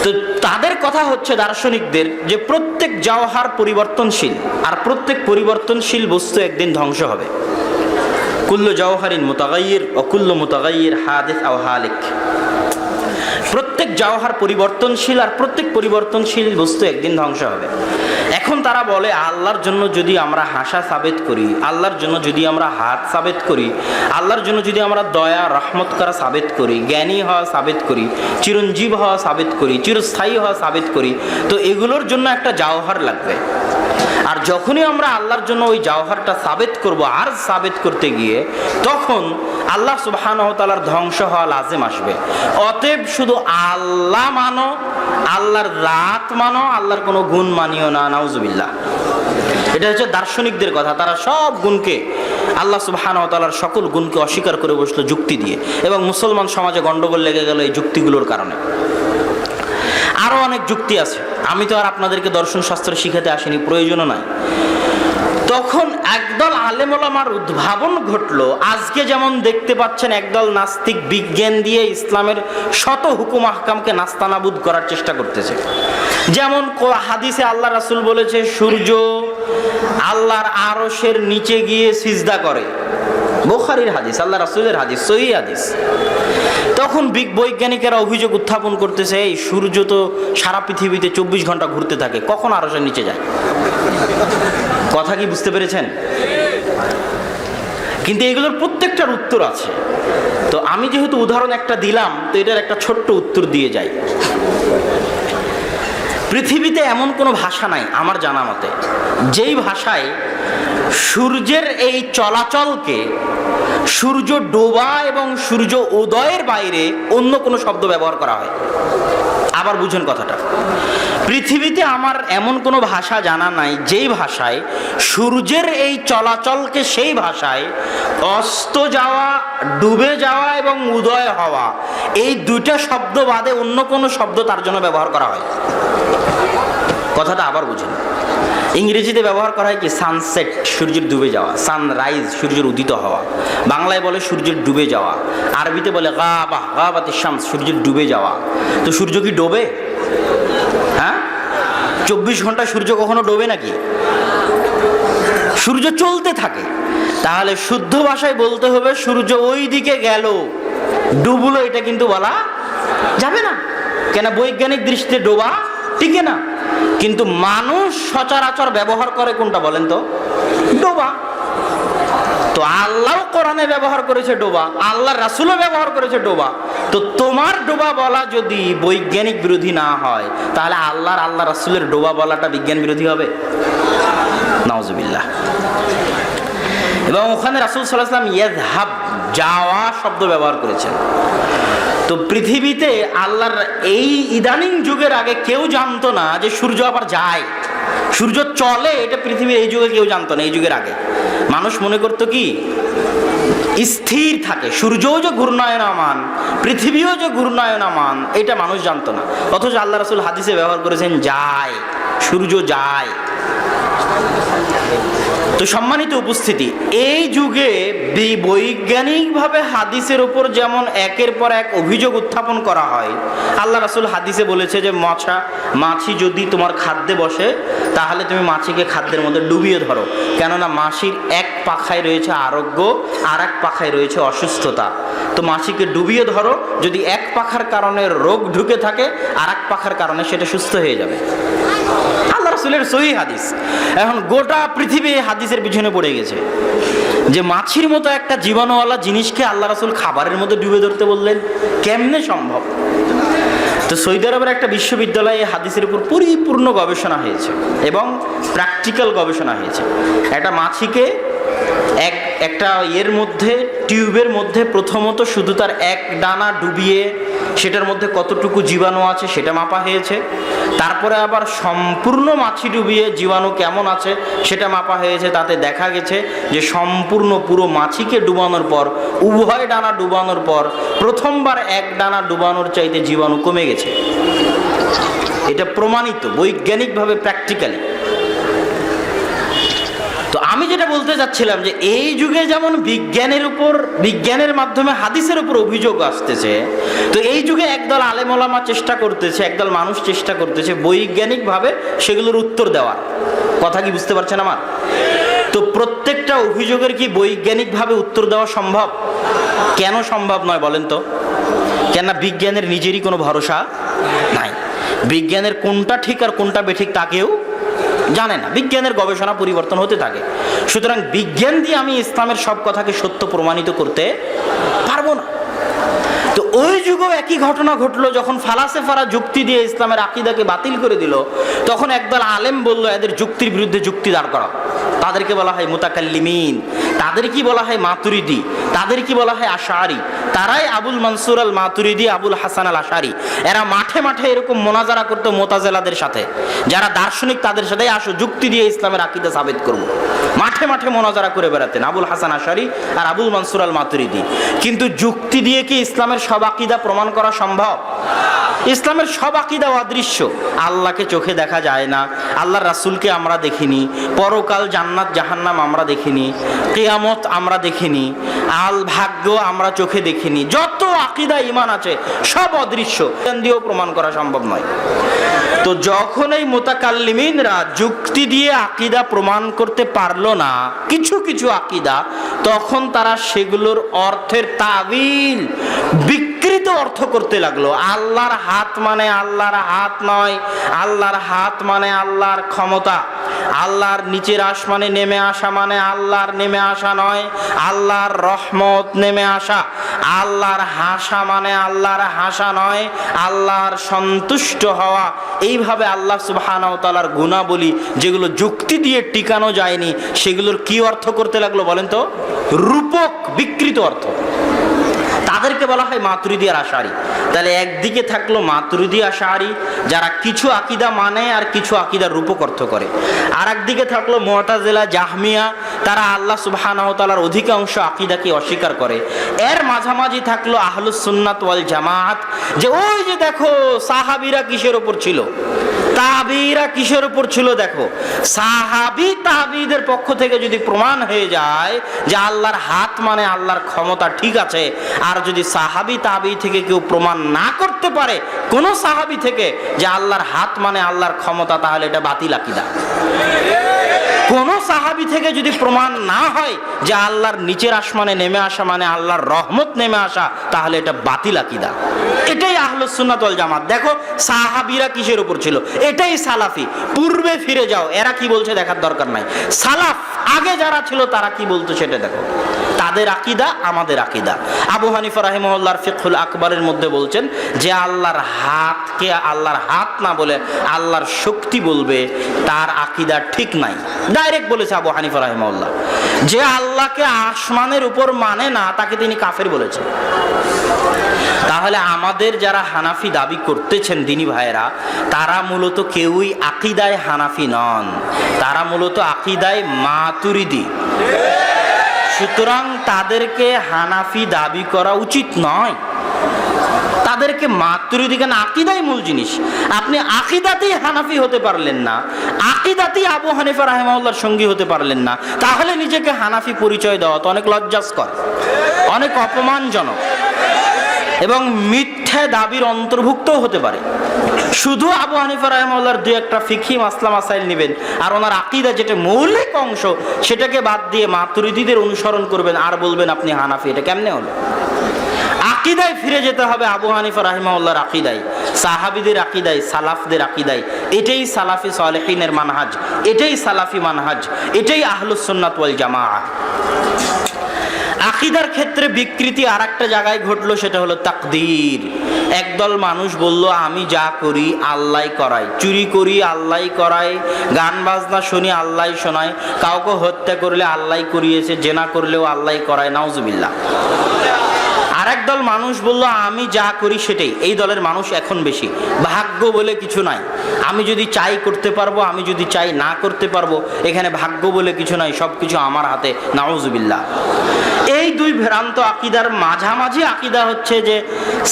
তো তাদের কথা হচ্ছে দার্শনিকদের যে প্রত্যেক জওহার পরিবর্তনশীল, আর প্রত্যেক পরিবর্তনশীল বস্তু একদিন ধ্বংস হবে। কুল্লু জওহারিন মুতাগায়্যির ও কুল্লু মুতাগায়্যির হাদিস আও হালিক। প্রত্যেক জওহার পরিবর্তনশীল, আর প্রত্যেক পরিবর্তনশীল বস্তু একদিন ধ্বংস হবে। এখন তারা বলে আল্লাহর জন্য যদি আমরা হাসা সাবেত করি, আল্লাহর জন্য যদি আমরা হাত সাবেত করি, আল্লাহর জন্য যদি আমরা দয়া রহমত করা সাবেত করি, জ্ঞানী হওয়া সাবেত করি, চিরঞ্জীব হওয়া সাবেত করি, চিরস্থায়ী হওয়া সাবেত করি, তো এগুলোর জন্য একটা জওহার লাগবে। আর যখনই আমরা আল্লাহর জন্য ওই জওহারটা সাবেত করব, আর সাবেত করতে গিয়ে তখন আল্লাহ সুবহানাহু ওয়া তাআলার ধ্বংস হওয়া লাজিম আসবে। অতএব শুধু আল্লাহ মানো, আল্লাহর রাত মানো, আল্লাহর কোনো গুণ মানিও না, নাউজুবিল্লাহ। এটা হচ্ছে দার্শনিকদের কথা। তারা সব গুণকে, আল্লাহ সুবহানাহু ওয়া তাআলার সকল গুণকে অস্বীকার করে বসলো যুক্তি দিয়ে, এবং মুসলমান সমাজে গন্ডগোল লেগে গেল এই যুক্তিগুলোর কারণে। আরো অনেক যুক্তি আছে, আমি তো আর আপনাদেরকে দর্শন শাস্ত্র শিখাতে আসিনি, প্রয়োজনও নাই। তখন একদল আলেম ওলামার উদ্ভাবন ঘটলো। আজকে যেমন দেখতে পাচ্ছেন একদল নাস্তিক বিজ্ঞান দিয়ে ইসলামের শত হুকুম আহকামকে নাস্তানাবুদ করার চেষ্টা করতেছে। যেমন হাদিসে আল্লাহ রাসূল বলেছে সূর্য আল্লাহর আরশের নিচে গিয়ে সিজদা করে, বুখারীর হাদিস, আল্লাহ রাসূলের হাদিস, সহিহ হাদিস। তখন বৈজ্ঞানিকেরা অভিযোগ উত্থাপন করতেছে, এই সূর্য তো সারা পৃথিবীতে 24 ঘন্টা ঘুরতে থাকে, কখন আরশের নিচে যায়? কথা কি বুঝতে পেরেছেন? কিন্তু এগুলোর প্রত্যেকটার উত্তর আছে। তো আমি যেহেতু উদাহরণ একটা দিলাম, তো এটার একটা ছোট্ট উত্তর দিয়ে যাই। পৃথিবীতে এমন কোনো ভাষা নাই আমার জানা মতে যেই ভাষায় সূর্যের এই চলাচলকে সূর্য ডোবা এবং সূর্য উদয়ের বাইরে অন্য কোনো শব্দ ব্যবহার করা হয়। আবার বুঝুন কথাটা, পৃথিবীতে আমার এমন কোনো ভাষা জানা নাই যেই ভাষায় সূর্যের এই চলাচলকে সেই ভাষায় অস্ত যাওয়া, ডুবে যাওয়া এবং উদয় হওয়া, এই দুইটা শব্দ বাদে অন্য কোনো শব্দ তার জন্য ব্যবহার করা হয়। কথাটা আবার বুঝুন, ইংরেজিতে ব্যবহার করা হয় কি সানসেট, সূর্যের ডুবে যাওয়া, সানরাইজ, সূর্যের উদিত হওয়া। বাংলায় বলে সূর্যের ডুবে যাওয়া, আরবিতে বলে গাবা, গাবাতিশ শামস, সূর্যের ডুবে যাওয়া। তো সূর্য কি ডোবে? হ্যাঁ, 24 ঘন্টা সূর্য কখনো ডোবে নাকি? সূর্য চলতে থাকে। তাহলে শুদ্ধ ভাষায় বলতে হবে সূর্য ওই দিকে গেল, ডুবলো, এটা কিন্তু বলা যাবে না। কেন? বৈজ্ঞানিক দৃষ্টিতে ডোবা টিকে না। কিন্তু মানুষ সচরাচর ব্যবহার করে কোনটা বলেন তো? ডোবা। তো আল্লাহ কোরআনে ব্যবহার করেছে ডোবা, আল্লাহ রাসূলও ব্যবহার করেছে ডোবা। তো তোমার ডোবা বলা যদি বৈজ্ঞানিক বিরোধী না হয়, তাহলে আল্লাহ রাসূলের ডোবা বলাটা বিজ্ঞান বিরোধী হবে? নাউজুবিল্লাহ। এবং ওখানে রাসূল সাল্লাল্লাহু আলাইহি ওয়াসাল্লাম ইয়াযহাব, যাওয়া শব্দ ব্যবহার করেছেন। তো পৃথিবীতে আল্লাহর এই ইদানিং যুগের আগে কেউ জানতো না যে সূর্য আবার যায়, সূর্য চলে, এটা পৃথিবীর এই যুগে কেউ জানতো না। এই যুগের আগে মানুষ মনে করতো কি স্থির থাকে, সূর্যও যে ঘূর্ণায়মান, পৃথিবীও যে ঘূর্ণায়মান, এটা মানুষ জানতো না। অথচ আল্লাহ রাসূল হাদিসে ব্যবহার করেছেন যায়, সূর্য যায়। তো সম্মানিত উপস্থিতি, এই যুগে বৈজ্ঞানিকভাবে হাদিসের উপর যেমন একের পর এক অভিযোগ উত্থাপন করা হয়, আল্লাহ রাসূল হাদিসে বলেছে যে মাছি যদি তোমার খাদ্যে বসে, তাহলে তুমি মাছিকে খাদ্যের মধ্যে ডুবিয়ে ধরো, কেননা মাছির এক পাখায় রয়েছে আরোগ্য, আর এক পাখায় রয়েছে অসুস্থতা। তো মাছিকে ডুবিয়ে ধরো, যদি এক পাখার কারণে রোগ ঢুকে থাকে, আর এক পাখার কারণে সেটা সুস্থ হয়ে যাবে। আল্লাহ রাসূলের সহিহ হাদিস। এখন গোটা পৃথিবী হাদিসের পিছনে পড়ে গেছে যে মাছির মতো একটা জীবাণুওয়ালা জিনিসকে আল্লাহ রাসূল খাবারের মধ্যে ডুবে ধরতে বললেন, কেমনে সম্ভব? তো সৌদি আরবের একটা বিশ্ববিদ্যালয়ে হাদিসের উপর পরিপূর্ণ গবেষণা হয়েছে এবং প্র্যাকটিক্যাল গবেষণা হয়েছে। একটা মাছিকে একটা মধ্যে, টিউবের মধ্যে প্রথমত শুধু তার এক ডানা ডুবিয়ে সেটার মধ্যে কতটুকু জীবাণু আছে সেটা মাপা হয়েছে। তারপরে আবার সম্পূর্ণ মাছি ডুবিয়ে জীবাণু কেমন আছে সেটা মাপা হয়েছে। তাতে দেখা গেছে যে সম্পূর্ণ পুরো মাছিকে ডুবানোর পর, উভয় ডানা ডুবানোর পর, প্রথমবার এক ডানা ডুবানোর চাইতে জীবাণু কমে গেছে। এটা প্রমাণিত বৈজ্ঞানিকভাবে, প্র্যাকটিক্যালি। তো আমি যেটা বলতে চাচ্ছিলাম যে এই যুগে যেমন বিজ্ঞানের মাধ্যমে হাদিসের উপর অভিযোগ আসতেছে, তো এই যুগে একদল আলেম ওলামা চেষ্টা করতেছে, একদল মানুষ চেষ্টা করতেছে বৈজ্ঞানিকভাবে সেগুলোর উত্তর দেওয়ার। কথা কি বুঝতে পারছেন আমার? তো প্রত্যেকটা অভিযোগের কি বৈজ্ঞানিকভাবে উত্তর দেওয়া সম্ভব? কেন সম্ভব নয় বলেন তো? কেননা বিজ্ঞানের নিজেরই কোনো ভরসা নাই। বিজ্ঞানের কোনটা ঠিক আর কোনটা বেঠিক তা কেউ জানে না। বিজ্ঞানের গবেষণা পরিবর্তন হতে থাকে। সুতরাং বিজ্ঞান দিয়ে আমি ইসলামের সব কথাকে সত্য প্রমাণিত করতে পারবো না। তো ওই যুগেও একই ঘটনা ঘটলো, যখন ফালাসেফারা যুক্তি দিয়ে ইসলামের আকীদাকে বাতিল করে দিল, তখন একদল আলেম বলল এদের যুক্তির বিরুদ্ধে যুক্তি দাঁড় করা। তাদেরকে বলা হয় মুতাকাল্লিমিন, তাদের কি বলা হয় মাতুরিদি, তাদের কি বলা হয় আশআরি। তারাই আবুল মনসুর আল মাতুরিদি, আবুল হাসান আল আশআরি। এরা মাঠে মাঠে এরকম মোনাজারা করতো মুতাজিলাদের সাথে, যারা দার্শনিক তাদের সাথে আসো যুক্তি দিয়ে ইসলামের আকীদা সাবিত করব। মাঠে মাঠে মোনাজারা করে বেড়াতেন আবুল হাসান আশআরি আর আবুল মনসুর আল মাতুরিদি। কিন্তু যুক্তি দিয়ে কি ইসলামের সব আকীদা প্রমাণ করা সম্ভব? ইসলামের সব আকীদা অদৃশ্য। আল্লাহকে চোখে দেখা যায় না, আল্লাহর রাসূলকে আমরা দেখিনি, পরকাল জান্নাত জাহান্নাম আমরা দেখিনি, কিয়ামত আমরা দেখিনি, আল ভাগ্য আমরা চোখে দেখিনি। যত আকীদা ঈমান আছে সব অদৃশ্য, দিয়েও প্রমাণ করা সম্ভব নয়। তো যখন এই মুতাকাল্লিমিনরা যুক্তি দিয়ে আকীদা প্রমাণ করতে পারলো না কিছু কিছু আকীদা, তখন তারা সেগুলোর অর্থের তাবিল, বিকৃত অর্থ করতে লাগলো। আল্লাহর হাত মানে আল্লাহর হাত নয়, আল্লাহর হাত মানে আল্লাহর ক্ষমতা, আল্লাহর নিচের আসমানে নেমে আসা মানে আল্লাহর নেমে আসা নয়, আল্লাহর রহমত নেমে আসা, আল্লাহর হাসা মানে আল্লাহর হাসা নয়, আল্লাহর সন্তুষ্ট হওয়া। এইভাবে আল্লাহ সুবহানাহু ওয়া তাআলার গুণাবলী যেগুলো যুক্তি দিয়ে টিকানো যায়নি, সেগুলোর কি অর্থ করতে লাগলো বলেন তো? রূপক, বিকৃত অর্থ। তাদেরকে বলা হয় মাতুরিদি আর আশআরি। তাহলে একদিকে থাকলো মাতুরিদি আশআরি, যারা কিছু আকীদা মানে আর কিছু আকীদার রূপক অর্থ করে। আর একদিকে থাকলো মুতাজিলা জাহমিয়া, তারা আল্লাহ সুবহানাহু ওয়া তাআলার অধিকাংশ আকীদাকে অস্বীকার করে। এর মাঝামাঝি থাকলো আহলুস সুন্নাত ওয়াল জামাআত, যে ওই যে দেখো সাহাবীরা কিসের উপর ছিল, তাবিরা কিসের উপর ছিল দেখো, সাহাবী তাবিদের পক্ষ থেকে যদি প্রমাণ হয়ে যায় যে আল্লাহর হাত মানে আল্লাহর ক্ষমতা, ঠিক আছে। আর যদি সাহাবী তাবি থেকে কেউ প্রমাণ না করতে পারে কোন সাহাবী থেকে যে আল্লাহর হাত মানে আল্লাহর ক্ষমতা, তাহলে এটা বাতিল আকীদা। কোন সাহাবী থেকে যদি প্রমাণ না হয় যে আল্লাহর নিচের আসমানে নেমে আসা মানে আল্লাহর রহমত নেমে আসা, তাহলে এটা বাতিল আকীদা। এটাই আহলুস সুন্নাত ওয়াল জামাত। দেখো সাহাবীরা কিসের উপর ছিল, এটাই সালাফি। পূর্বে ফিরে যাও, এরা কি বলছে দেখার দরকার নাই। সালাফ আগে যারা ছিল তারা কি বলতো সেটা দেখো। তাদের আকীদা আমাদের আকীদা। আবু হানিফা রাহিমাহুল্লাহর ফিকহুল আকবরের মধ্যে বলছেন যে আল্লাহর হাতকে আল্লাহর হাত না বলে আল্লাহর শক্তি বলবে, তার আকীদা ঠিক নাই। ডাইরেক্ট বলেছে আবু হানিফা রাহিমাহুল্লাহ। যে আল্লাহকে আসমানের উপর মানে না, তাকে তিনি কাফের বলেছেন। তাহলে আমাদের যারা হানাফি দাবি করতেছেন দিনী ভাইয়েরা, তারা মূলত কেউই আকীদায় হানাফি নন, তারা মূলত আকীদায় মাতুরিদি। সুতরাং তাদেরকে হানাফি দাবি করা উচিত নয়, তাদেরকে মাতুরিদি। কেন? আকীদাই মূল জিনিস। আপনি আকীদাতেই হানাফি হতে পারলেন না, আকীদাতেই আবু হানিফা রাহিমাহুল্লাহর সঙ্গী হতে পারলেন না, তাহলে নিজেকে হানাফি পরিচয় দেওয়া তো অনেক লজ্জাস্কর, অনেক অপমানজনক এবং মিথ্যা দাবির অন্তর্ভুক্তও হতে পারে। শুধু আবু হানিফা রাহিমাহুল্লাহর দুই একটা ফিকহি মাসলা মাসাইল নেবেন, আর ওনার আকীদা যেটা মৌলিক অংশ সেটাকে বাদ দিয়ে মাতুরিদিদের অনুসরণ করবেন আর বলবেন আপনি হানাফি। এটা কেমনে হলো? আকীদায় ফিরে যেতে হবে, আবু হানিফা রাহিমাহুল্লাহর আকীদায়, সাহাবীদের আকীদায়, সালাফদের আকীদায়। এটাই সালাফি সালেহিনের মানহাজ, এটাই সালাফি মানহাজ, এটাই আহলুস সুন্নাত ওয়াল জামাআহ। আকীদার ক্ষেত্রে বিকৃতি আর একটা জায়গায় ঘটলো, সেটা হলো তাকদীর। একদল মানুষ বলল আমি যা করি আল্লাহই করাই, চুরি করি আল্লাহই করাই, গান বাজনা শুনি আল্লাহই শোনায়, কাউকে হত্যা করলে আল্লাহই করিয়েছে, জেনা করলেও আল্লাহই করায়, নাউজুবিল্লাহ। আরেক দল মানুষ বলল আমি যা করি সেটাই। এই দলের মানুষ এখন বেশি। ভাগ্য বলে কিছু নাই, আমি যদি চাই করতে পারবো, আমি যদি চাই না করতে পারবো, এখানে ভাগ্য বলে কিছু নাই, সব কিছু আমার হাতে, নাউজুবিল্লাহ। এই দুই ভ্রান্ত আকীদার মাঝামাঝি আকীদা হচ্ছে যে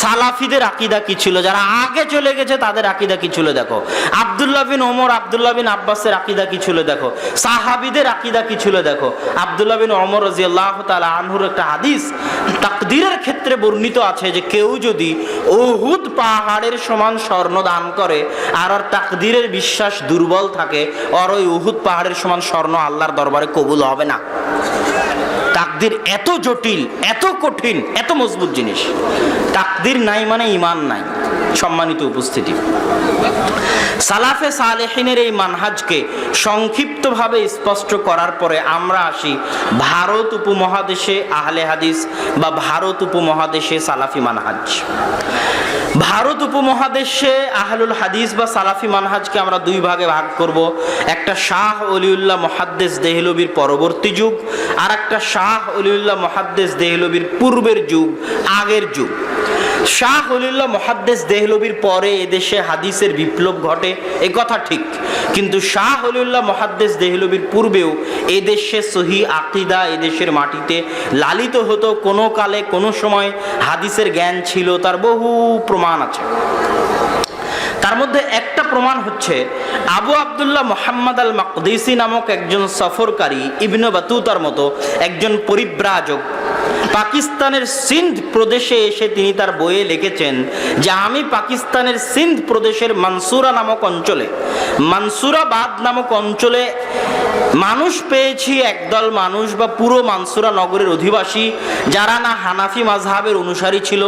সালাফিদের আকীদা কি ছিল, যারা আগে চলে গেছে তাদের আকীদা কি ছিল দেখো। আব্দুল্লাহ বিন ওমর, আব্দুল্লাহ বিন আব্বাসের আকীদা কি ছিল দেখো, সাহাবীদের আকীদা কি ছিল দেখো। আব্দুল্লাহ বিন ওমর রাদিয়াল্লাহু তাআলা আনহুর একটা হাদিস তাকদীরের ক্ষেত্রে বর্ণিত আছে যে কেউ যদি উহুদ পাহাড়ের সমান স্বর্ণ দান করে আর ওর তাকদীরের বিশ্বাস দুর্বল থাকে, আর ওই উহুদ পাহাড়ের সমান স্বর্ণ আল্লাহর দরবারে কবুল হবে না। তাকদীর এত জটিল, এত কঠিন, এত মজবুত জিনিস। তাকদীর নাই মানে ঈমান নাই। সম্মানিত উপস্থিতি, সালাফে সালেহিনের এই মানহাজকে সংক্ষিপ্তভাবে স্পষ্ট করার পরে আমরা আসি ভারত উপমহাদেশে আহলে হাদিস বা ভারত উপমহাদেশে সালাফি মানহাজ। ভারত উপমহাদেশে আহলুল হাদিস বা সালাফি মানহাজকে আমরা দুই ভাগে ভাগ করব। একটা শাহ ওলিউল্লাহ মুহাদ্দিস দেহলভির পরবর্তী যুগ, আর একটা শাহ ওলিউল্লাহ মুহাদ্দিস দেহলভির পূর্বের যুগ, আগের যুগ। শাহ ওলিউল্লাহ মুহাদ্দিস দেহলভির পরে এদেশে হাদিসের বিপ্লব ঘটে, এ কথা ঠিক। কিন্তু শাহ ওলিউল্লাহ মুহাদ্দিস দেহলভির পূর্বেও এদেশে সহি আকীদা এদেশের মাটিতে লালিত হতো। কোনো কালে কোনো সময় হাদিসের জ্ঞান ছিল, তার বহু প্রমাণ আছে। তার মধ্যে একটা প্রমাণ হচ্ছে আবু আব্দুল্লাহ মুহাম্মদ আল মাকদিসি নামক একজন সফরকারী, ইবনে বাতুতার মতো একজন পরিব্রাজক, পাকিস্তানের সিন্ধ প্রদেশে এসে তিনি তার বইয়ে লিখেছেন যে আমি পাকিস্তানের সিন্ধ প্রদেশের মানসুরা নামক অঞ্চলে, মানসুরাবাদ নামক অঞ্চলে মানুষ পেয়েছি, একদল মানুষ বা পুরো মানসুরা নগরের অধিবাসী যারা না হানাফি মাযহাবের অনুসারী ছিল,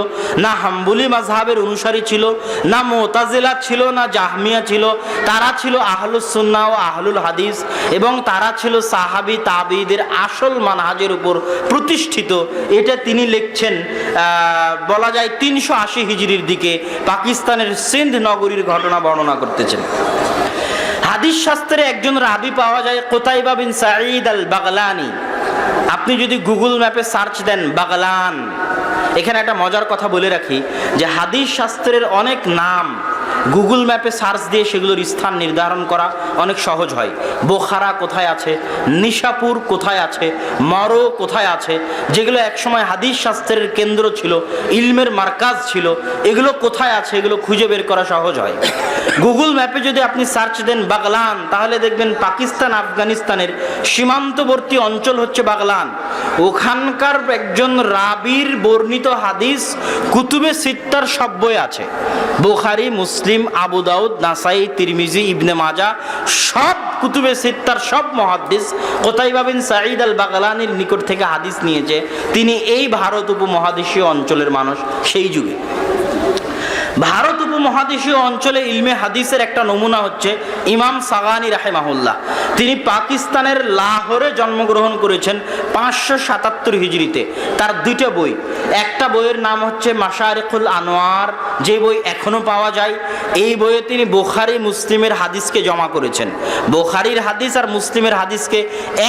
না হাম্বলি মাযহাবের অনুসারী ছিল, না মুতাজিলা ছিল, না জাহমিয়া ছিল। তারা ছিল আহলুস সুন্নাহ ও আহলুল হাদিস, এবং তারা ছিল সাহাবী তাবিঈদের আসল মানহাজের উপর প্রতিষ্ঠিত। এটা তিনি লিখছেন বলা যায় 380 হিজরির দিকে পাকিস্তানের সিন্ধ নগরীর ঘটনা বর্ণনা করতেছেন। হাদিস শাস্ত্রে একজন রাবি পাওয়া যায় কুতাইবা বিন সাঈদ আল বাগলানি। আপনি যদি গুগল ম্যাপে সার্চ দেন বাগলান, এখানে একটা মজার কথা বলে রাখি যে হাদিস শাস্ত্রের অনেক নাম গুগল ম্যাপে সার্চ দিয়ে সেগুলোর স্থান নির্ধারণ করা অনেক সহজ হয়। বোখারা কোথায় আছে, নিশাপুর কোথায় আছে, মরো কোথায় আছে, যেগুলো একসময় হাদিস শাস্ত্রের কেন্দ্র ছিল, ইলমের মার্কাজ ছিল, এগুলো কোথায় আছে এগুলো খুঁজে বের করা সহজ হয়। গুগল ম্যাপে যদি আপনি সার্চ দেন বাগলান, তাহলে দেখবেন পাকিস্তান আফগানিস্তানের সীমান্তবর্তী অঞ্চল হচ্ছে বাগলান। ওখানকার একজন রাবীর বর্ণিত হাদিস কুতুবে সিত্তার সব বই আছে, বুখারী, মুসলিম, আবু দাউদ, নাসাই, তিরমিজি, ইবনে মাজাহ, সব কুতুবে সিত্তার সব মুহাদ্দিস কুতাইবা বিন সাঈদ আল বাগলানির নিকট থেকে হাদিস নিয়েছে। তিনি এই ভারত উপমহাদেশীয় অঞ্চলের মানুষ সেই যুগে। ভারত উপমহাদেশীয় অঞ্চলে ইলমে হাদিসের একটা নমুনা হচ্ছে ইমাম সাগানি রাহিমাহুল্লাহ। তিনি পাকিস্তানের লাহোরে জন্মগ্রহণ করেছেন 577 হিজরিতে। তার দুইটা বই, একটা বইয়ের নাম হচ্ছে মাশারিকুল আনোয়ার, যে বই এখনো পাওয়া যায়। এই বইয়ে তিনি বুখারী মুসলিমের হাদিসকে জমা করেছেন। বুখারীর হাদিস আর মুসলিমের হাদিসকে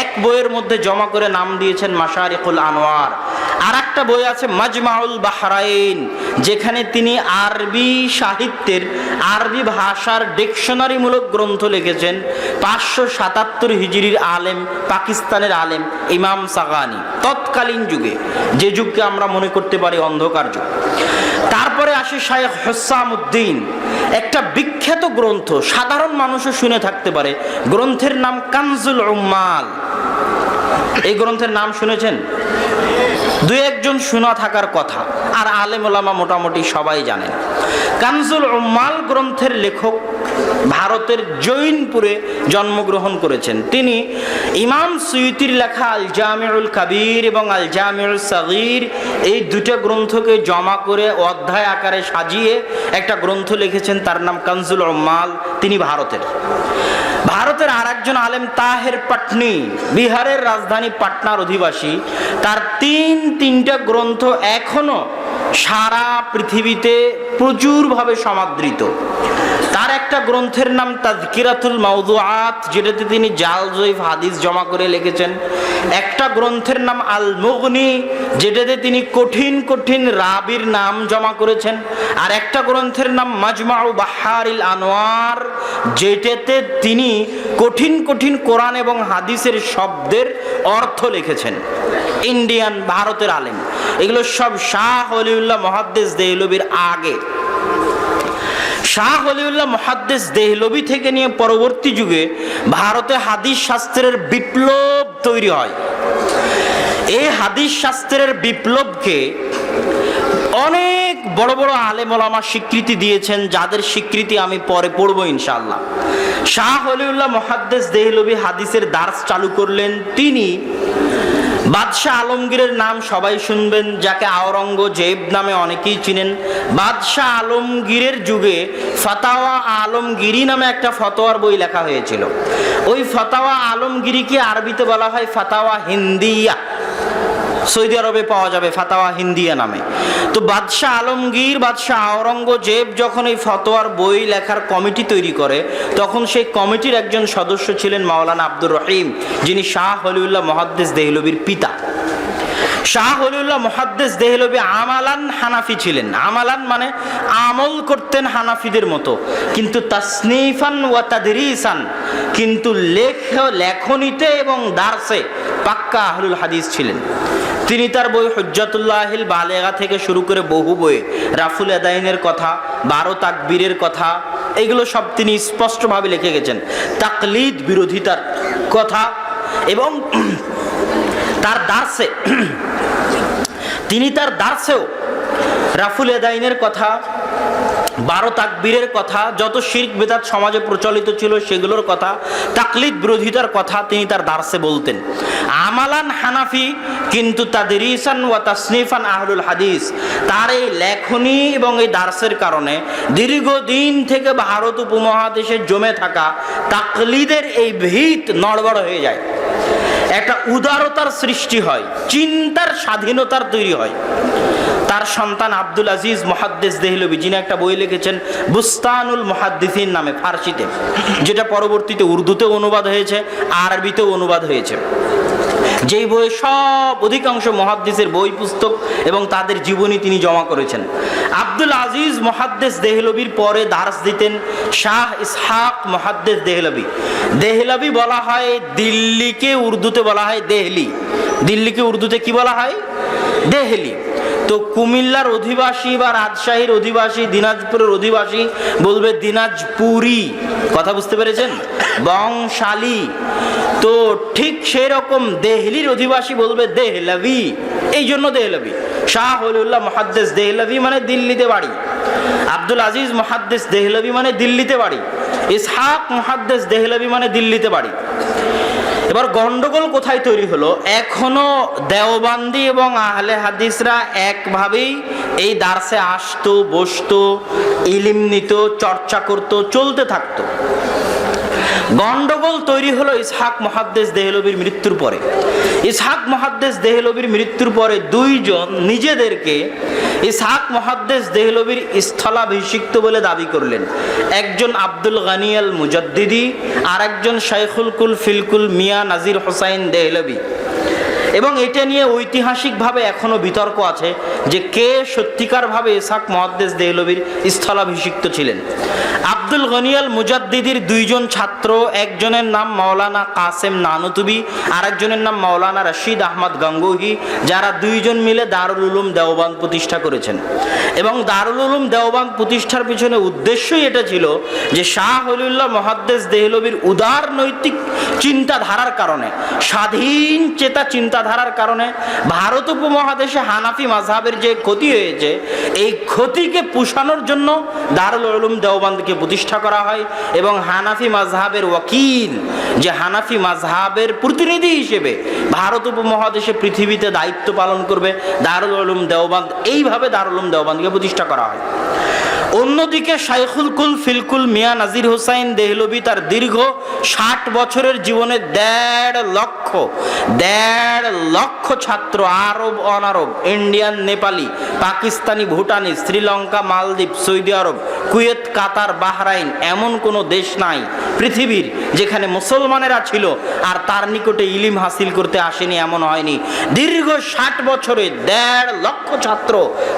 এক বইয়ের মধ্যে জমা করে নাম দিয়েছেন মাশারিকুল আনোয়ার। আর একটা বই আছে মাজমাউল বাহরাইন, যেখানে তিনি আরবি সাহিত্যের, আরবি ভাষার ডিকশনারিমূলক গ্রন্থ লিখেছেন। 577 হিজরির আলেম, পাকিস্তানের আলেম ইমাম সাগানি, তৎকালীন যুগে, যে যুগকে আমরা মনে করতে পারি অন্ধকার যুগ। তারপরে আসে শাইখ হুসামউদ্দিন, একটা বিখ্যাত গ্রন্থ, সাধারণ মানুষও শুনে থাকতে পারে, গ্রন্থের নাম কানজুল উম্মাল। এই গ্রন্থের নাম শুনেছেন? দুই একজন শোনা থাকার কথা, আর আলেম ওলামা মোটামুটি সবাই জানেন। কানজুল উম্মাল গ্রন্থের লেখক ভারতের জৈনপুরে জন্মগ্রহণ করেছেন। তিনি ইমাম সুয়ুতির লেখা আল জামিউল কাবীর এবং আল জামিউল সগীর, এই দুটো গ্রন্থকে জমা করে অধ্যায় আকারে সাজিয়ে একটা গ্রন্থ লিখেছেন, তার নাম কানজুল উম্মাল। তিনি ভারতের আর একজন আলেম তাহের পাটনি, বিহারের রাজধানী পাটনার অধিবাসী। তার তিনটা গ্রন্থ এখনো সারা পৃথিবীতে প্রচুরভাবে সমাদৃত। তার একটা গ্রন্থের নাম তাযকিরাতুল মাওদুআত, যেটাতে তিনি জাল জয়ীফ হাদিস জমা করে লিখেছেন। একটা গ্রন্থের নাম আল মুগনি, যেটাতে তিনি কঠিন কঠিন রাবির নাম জমা করেছেন। আর একটা গ্রন্থের নাম মাজমাউ বাহারিল আনোয়ার, যেটাতে তিনি কঠিন কঠিন কোরআন এবং হাদিসের শব্দের অর্থ লিখেছেন। ইন্ডিয়ান, ভারতের আলেম। এগুলো সব শাহ ওলিউল্লাহ মুহাদ্দিস দেহলভির আগে। শাহ ওলিউল্লাহ মুহাদ্দিস দেহলভি থেকে নিয়ে পরবর্তী যুগে ভারতে হাদিস শাস্ত্রের বিপ্লব তৈরি হয়। এই হাদিস শাস্ত্রের বিপ্লবকে অনেক বড় বড় আলেম ওলামা স্বীকৃতি দিয়েছেন, যাদের স্বীকৃতি আমি পরে পড়বো ইনশাআল্লাহ। শাহ ওলিউল্লাহ মুহাদ্দিস দেহলভি হাদিসের দার্স চালু করলেন। তিনি বাদশাহ আলমগীরের নাম সবাই শুনবেন, যাকে আওরঙ্গজেব নামে অনেকেই চিনেন। বাদশাহ আলমগীরের যুগে ফাতাওয়া আলমগীরি নামে একটা ফতোয়ার বই লেখা হয়েছিল। ওই ফাতাওয়া আলমগীরিকে আরবিতে বলা হয় ফাতাওয়া হিন্দিয়া। সৌদি আরবে পাওয়া যাবে ফাতাওয়া হিন্দিয়া নামে। তো বাদশাহ আলমগীর, বাদশাহ আওরঙ্গজেব যখন এই ফতোয়ার বই লেখার কমিটি তৈরি করে, তখন সেই কমিটির একজন সদস্য ছিলেন মাওলানা আব্দুর রহিম, যিনি শাহ ওলিউল্লাহ মুহাদ্দিস দেহলভির পিতা। শাহ ওলিউল্লাহ মুহাদ্দিস দেহলভি আমালান হানাফি ছিলেন। আমালান মানে আমল করতেন হানাফিদের মতো, কিন্তু তাসনিফান ওয়া তাদরিসান, কিন্তু লেখনীতে এবং দার্সে পাক্কা আহলুল হাদিস ছিলেন। তিনি তার বই হুজ্জাতুল্লাহিল বালেগা থেকে শুরু করে বহু বইয়ে রাফুল আদাইনের কথা, 12 তাকবীরের কথা, এগুলো সব তিনি স্পষ্টভাবে লিখে গেছেন। তাকলিদ বিরোধিতার কথা এবং তার দার্সে, তিনি তার দার্সেও রাফুল আদাইনের কথা, 12 তাকবীরের কথা, যত শিরক বিদআত সমাজে প্রচলিত ছিল সেগুলোর কথা, তাকলিদ বিরোধিতার কথা তিনি তার দার্সে বলতেন। আমালান হানাফি, কিন্তু তাদরিসান ওয়া তাসনিফান আহলুল হাদিস। তার এই লেখনী এবং এই দার্সের কারণে দীর্ঘদিন থেকে ভারত উপমহাদেশে জমে থাকা তাকলিদের এই ভিত নড়বড় হয়ে যায়। একটা উদারতার সৃষ্টি হয়, চিন্তার স্বাধীনতার তৈরি হয়। তার সন্তান আব্দুল আজিজ মুহাদ্দিস দেহলভী, যিনি একটা বই লিখেছেন বুস্তানুল মুহাদ্দিসিন নামে ফার্সিতে, যেটা পরবর্তীতে উর্দুতে অনুবাদ হয়েছে, আরবিতেও অনুবাদ হয়েছে। যেই বইয়ে সব অধিকাংশ মুহাদ্দিসের বই পুস্তক এবং তাদের জীবনী তিনি জমা করেছেন। আব্দুল আজিজ মুহাদ্দিস দেহলভীর পরে দার্স দিতেন শাহ ইসহাক মুহাদ্দিস দেহলভী। দেহলভী বলা হয় দিল্লিকে, উর্দুতে বলা হয় দেহলি। দিল্লিকে উর্দুতে কি বলা হয়? দেহলি। তো কুমিল্লার অধিবাসী বা রাজশাহীর অধিবাসী, দিনাজপুরের অধিবাসী বলবে দিনাজপুরি, কথা বুঝতে পেরেছেন? বংশালী। তো ঠিক সেই রকম দেহলির অধিবাসী বলবে দেহলভী, এই জন্য দেহলভী। শাহ ওলিউল্লাহ মুহাদ্দিস দেহলভী মানে দিল্লিতে বাড়ি, আব্দুল আজিজ মুহাদ্দিস দেহলভী মানে দিল্লিতে বাড়ি, ইসহাক মুহাদ্দিস দেহলভী মানে দিল্লিতে বাড়ি। এবার গন্ডগোল কোথায় তৈরি হলো? এখনো দেওবান্দি এবং আহলে হাদিসরা একভাবেই এই দার্সে আসতো, বসতো, ইলম নিত, চর্চা করত, চলতে থাকতো। গন্ডগোল তৈরি হলো ইসহাক মুহাদ্দিস দেহলভীর মৃত্যুর পরে। ইসহাক মুহাদ্দিস দেহলভীর মৃত্যুর পরে দুইজন নিজেদেরকে ইসহাক মুহাদ্দিস দেহলভীর স্থলাভিষিক্ত বলে দাবি করলেন। একজন আব্দুল গনি আল মুজাদ্দিদি, আর একজন শাইখুল কুল ফিলকুল মিয়া নাজির হোসাইন দেহলভী। এবং এটা নিয়ে ঐতিহাসিকভাবে এখনো বিতর্ক আছে যে কে সত্যিকারভাবে ইসহাক মুহাদ্দিস দেহলভীর স্থলাভিষিক্ত ছিলেন। আব্দুল গনি আল মুজাদ্দিদির দুইজন ছাত্র, একজনের নাম মাওলানা কাসেম নানুতুবি, আর একজনের নাম মাওলানা রশিদ আহমদ গঙ্গোহী, যারা দুইজন মিলে দারুল উলুম দেওবান্দ প্রতিষ্ঠা করেছেন। এবং দারুল উলুম দেওবান্দ প্রতিষ্ঠার পিছনে উদ্দেশ্যই এটা ছিল যে শাহ ওলিউল্লাহ মুহাদ্দিস দেহলভীর উদার নৈতিক চিন্তাধারার কারণে, স্বাধীন চেতা চিন্তাধারার কারণে ভারত উপমহাদেশে হানাফি মাযহাবের যে ক্ষতি হয়েছে, এই ক্ষতিকে পুষানোর জন্য দারুল উলুম দেওবান্দকে প্রতিষ্ঠা করা হয়। এবং হানাফি মাযহাবের ওয়াকিল, যে হানাফি মাযহাবের প্রতিনিধি হিসেবে ভারত উপমহাদেশে পৃথিবীতে দায়িত্ব পালন করবে দারুল উলুম দেওবান্দ, এইভাবে দারুল উলুম দেওবান্দকে প্রতিষ্ঠা করা হয়। অন্যদিকে শাইখুল কুল ফিলকুল মিয়া নাজির হোসাইন দেহলভী তার দীর্ঘ 60 বছরের জীবনে 1.5 লক্ষ ছাত্র, আরব অনারব, ইন্ডিয়ান, নেপালি, পাকিস্তানি, ভুটানি, শ্রীলঙ্কা, মালদ্বীপ, সৌদি আরব, কুয়েত, কাতার, বাহরাইন, এমন কোনো দেশ নাই পৃথিবীর যেখানে মুসলমানেরা ছিল আর তার নিকটে ইলিম হাসিল করতে আসেনি, এমন হয়নি। দীর্ঘ 60 বছরে 1.5 লক্ষ ছাত্র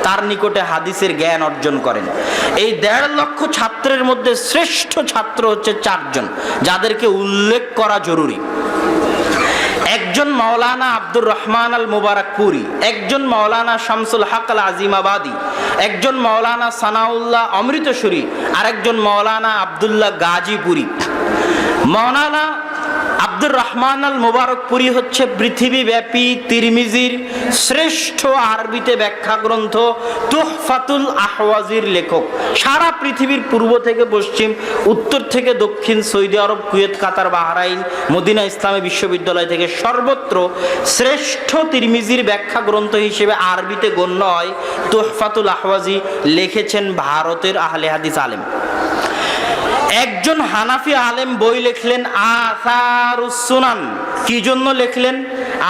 তার নিকটে হাদিসের জ্ঞান অর্জন করেন। এই 1.5 লক্ষ ছাত্রের মধ্যে শ্রেষ্ঠ ছাত্র হচ্ছে 4 জন, যাদেরকে উল্লেখ করা জরুরি। একজন মাওলানা আব্দুর রহমান আল মুবারকপুরি, একজন মাওলানা শামসুল হক আল আজিমাবাদী, একজন মাওলানা সানাউল্লাহ অমৃতসরী, আর একজন মাওলানা আব্দুল্লাহ গাজীপুরি। মাওলানা আব্দুর রহমান আল মুবারকপুরি হচ্ছে পৃথিবীব্যাপী তিরমিজির শ্রেষ্ঠ আরবিতে ব্যাখ্যা গ্রন্থ তুহফাতুল আহওয়াজির লেখক। সারা পৃথিবীর পূর্ব থেকে পশ্চিম, উত্তর থেকে দক্ষিণ, সৌদি আরব, কুয়েত, কাতার, বাহরাইন, মদিনা ইসলামী বিশ্ববিদ্যালয় থেকে সর্বত্র শ্রেষ্ঠ তিরমিজির ব্যাখ্যা গ্রন্থ হিসেবে আরবিতে গণ্য হয় তুহফাতুল আহওয়াজি, লিখেছেন ভারতের আহলে হাদিস আলেম। একজন হানাফি আলেম বই লিখলেন আসারুস সুনান। কি জন্য লিখলেন?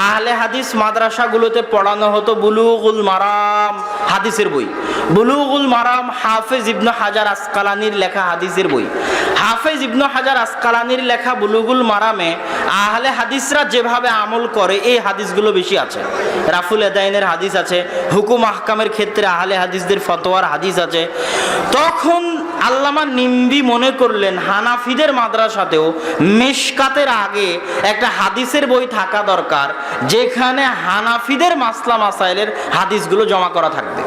আহলে হাদিস মাদ্রাসাগুলোতে পড়ানো হতো বুলুগুল মারাম, হাদিসের বই। বুলুগুল মারাম হাফেজ ইবনে হাজার আসকালানির লেখা হাদিসের বই। হাফেজ ইবনে হাজার আসকালানির লেখা বুলুগুল মারামে আহলে হাদিসরা যেভাবে আমল করে এই হাদিসগুলো বেশি আছে। রাফুল এদাইনের হাদিস আছে, হুকুম আহকামের ক্ষেত্রে আহলে হাদিসদের ফতোয়ার হাদিস আছে। তখন আল্লামা নিম্বি মনে করলেন হানাফিদের মাদ্রাসাতেও মিশকাতের আগে একটা হাদিসের বই থাকা দরকার, যেখানে হানাফিদের মাসলা মাসাইলের হাদিসগুলো জমা করা থাকবে।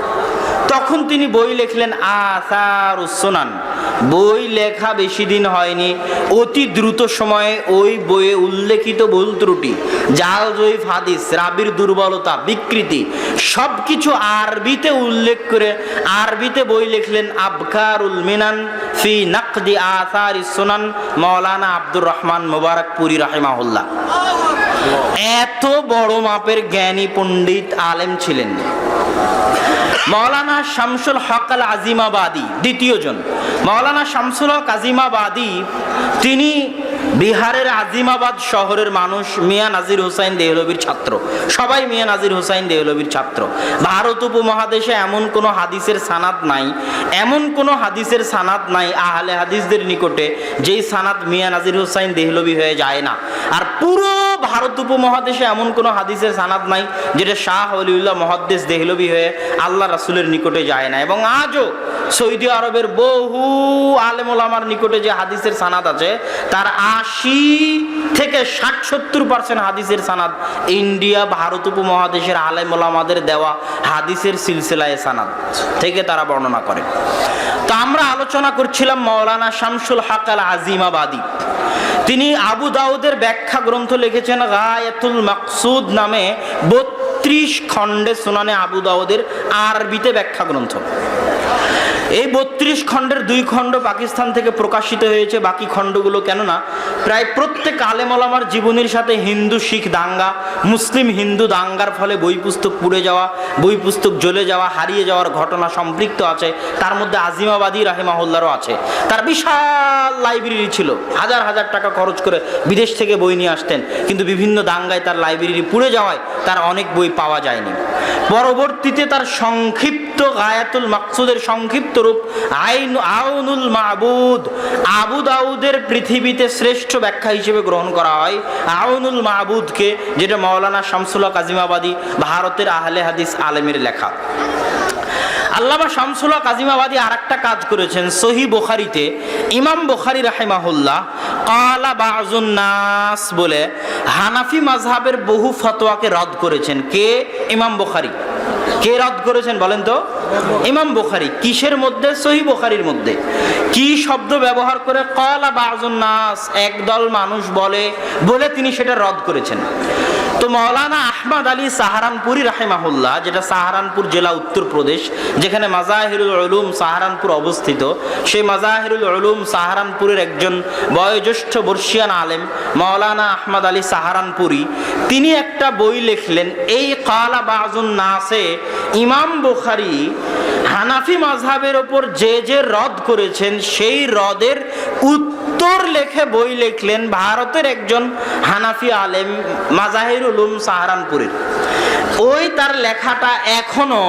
তখন তিনি বই লিখলেন আসারুস সুনান। বই লেখা বেশি দিন হয়নি, অতি দ্রুত সময়ে ওই বইয়ে উল্লেখিত ভুল ত্রুটি, জাল জয়ীফ হাদিস, রাবির দুর্বলতা, বিকৃতি সবকিছু আরবিতে উল্লেখ করে আরবিতে বই লিখলেন আবকারুল মিনান ফি নাকদি আসারিস সুনান, মাওলানা আব্দুর রহমান মুবারকপুরি রাহিমাহুল্লাহ। এত বড় মাপের জ্ঞানী পণ্ডিত আলেম ছিলেন। মাওলানা শামসুল হক আল আজিমাবাদী দ্বিতীয় জন। মাওলানা শামসুল হক আজিমাবাদী তিনি বিহারের আজিমাবাদ শহরের মানুষ মিয়া নাজির হুসাইন দেহলভির ছাত্র, সবাই মিয়া নাজির হুসাইন দেহলভির ছাত্র। ভারত উপমহাদেশে এমন কোনো হাদিসের সানাদ নাই, এমন কোনো হাদিসের সানাদ নাই আহলে হাদিসদের নিকটে যেই সানাদ মিয়া নাজির হুসাইন দেহলভি হয়ে যায় না। আর পুরো ভারত উপমহাদেশে এমন কোনো হাদিসের সানাদ নাই যেটা শাহ ওলিউল্লাহ মুহাদ্দিস দেহলভি হয়ে আল্লাহ রাসূলের নিকটে যায় না। এবং আজও সৌদি আরবের বহু আলেম ওলামার নিকটে যে হাদিসের সানাদ আছে তার ৮০ থেকে ৬০-৭০% হাদিসের সানাদ ইন্ডিয়া ভারত উপমহাদেশের আলেম ওলামাদের দেওয়া হাদিসের সিলসিলায়ে সানাদ থেকে তারা বর্ণনা করে। তো আমরা আলোচনা করছিলাম মাওলানা শামসুল হক আল আজিমাবাদী। তিনি আবু দাউদের ব্যাখ্যা গ্রন্থ লিখেছেন গায়াতুল মাকসুদ নামে ৩২ খণ্ডে সুনানে আবু দাউদের আরবিতে ব্যাখ্যা গ্রন্থ। এই ৩২ খণ্ডের ২ খণ্ড পাকিস্তান থেকে প্রকাশিত হয়েছে, বাকি খণ্ডগুলো কেননা প্রায় প্রত্যেক আলেম ওলামার জীবনের সাথে হিন্দু শিখ দাঙ্গা, মুসলিম হিন্দু দাঙ্গার ফলে বই পুস্তক পুড়ে যাওয়া, বই পুস্তক জ্বলে যাওয়া, হারিয়ে যাওয়ার ঘটনা সম্পৃক্ত আছে। তার মধ্যে আজিমাবাদী রাহিমাহুল্লাহরও আছে। তার বিশাল লাইব্রেরি ছিল, হাজার হাজার টাকা খরচ করে বিদেশ থেকে বই নিয়ে আসতেন, কিন্তু বিভিন্ন দাঙ্গায় তার লাইব্রেরি পুড়ে যাওয়ায় তার অনেক বই পাওয়া যায়নি। পরবর্তীতে তার সংক্ষিপ্ত গায়াতুল মাকসুদের সংক্ষিপ্ত রূপ আউনুল মাবুদ আবু দাউদের পৃথিবীতে শ্রেষ্ঠ ব্যাখ্যা হিসেবে গ্রহণ করা হয় আউনুল মাবুদকে, যেটা মাওলানা শামসুল হক আজিমাবাদী ভারতের আহলে হাদিস আলেমের লেখা। আল্লামা শামসুল হক আজিমাবাদী আরেকটা কাজ করেছেন। সহিহ বুখারীতে ইমাম বুখারী রাহিমাহুল্লাহ ক্বালা বাযুন নাস বলে হানাফি মাযহাবের বহু ফতোয়াকে রদ করেছেন। কে? ইমাম বুখারী। কে রদ করেছেন বলেন তো? ইমাম বুখারী। কিসের মধ্যে? সহিহ বুখারীর মধ্যে। কি শব্দ ব্যবহার করে? ক্বালা বাযুন নাস, একদল মানুষ বলে তিনি সেটা রদ করেছেন। তো মাওলানা আহমদ আলী সাহারানপুরি রাহিমাহুল্লাহ, যেটা সাহারানপুর জেলা উত্তরপ্রদেশ, যেখানে মাজাহিরুল উলুম সাহারানপুর অবস্থিত, সেই মাজাহিরুল উলুম সাহারানপুরের একজন বয়োজ্যেষ্ঠ বর্ষিয়ান আলেম মাওলানা আহমদ আলী সাহারানপুরি, তিনি একটা বই লিখলেন। এই ক্বালা বাযুন নাসে ইমাম বুখারী হানাফি মাযহাবের ওপর যে রদ করেছেন সেই রদের উত্তর লেখে বই লিখলেন ভারতের একজন হানাফি আলেম মাজাহিরুল উলুম সাহারানপুরের। ওই তার লেখাটা এখনো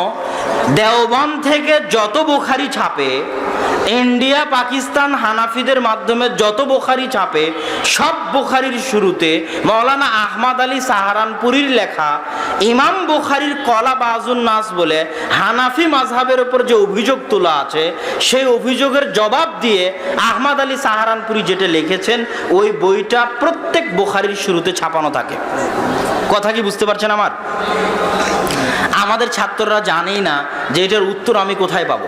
দেওবন্দ থেকে যত বুখারী ছাপে, ইন্ডিয়া পাকিস্তান হানাফিদের মাধ্যমে যত বুখারী ছাপে, সব বুখারীর শুরুতে মাওলানা আহমদ আলী সাহারানপুরীর লেখা ইমাম বুখারীর ক্বালা বাযুন নাস বলে হানাফি মাযহাবের উপর যে অভিযোগ তোলা আছে, সেই অভিযোগের জবাব দিয়ে আহমদ আলী সাহারানপুরী যেটা লিখেছেন, ওই বইটা প্রত্যেক বুখারীর শুরুতে ছাপানো থাকে। কথা কি বুঝতে পারছেন আমার? আমাদের ছাত্ররা জানেই না যে এটার উত্তর আমি কোথায় পাবো।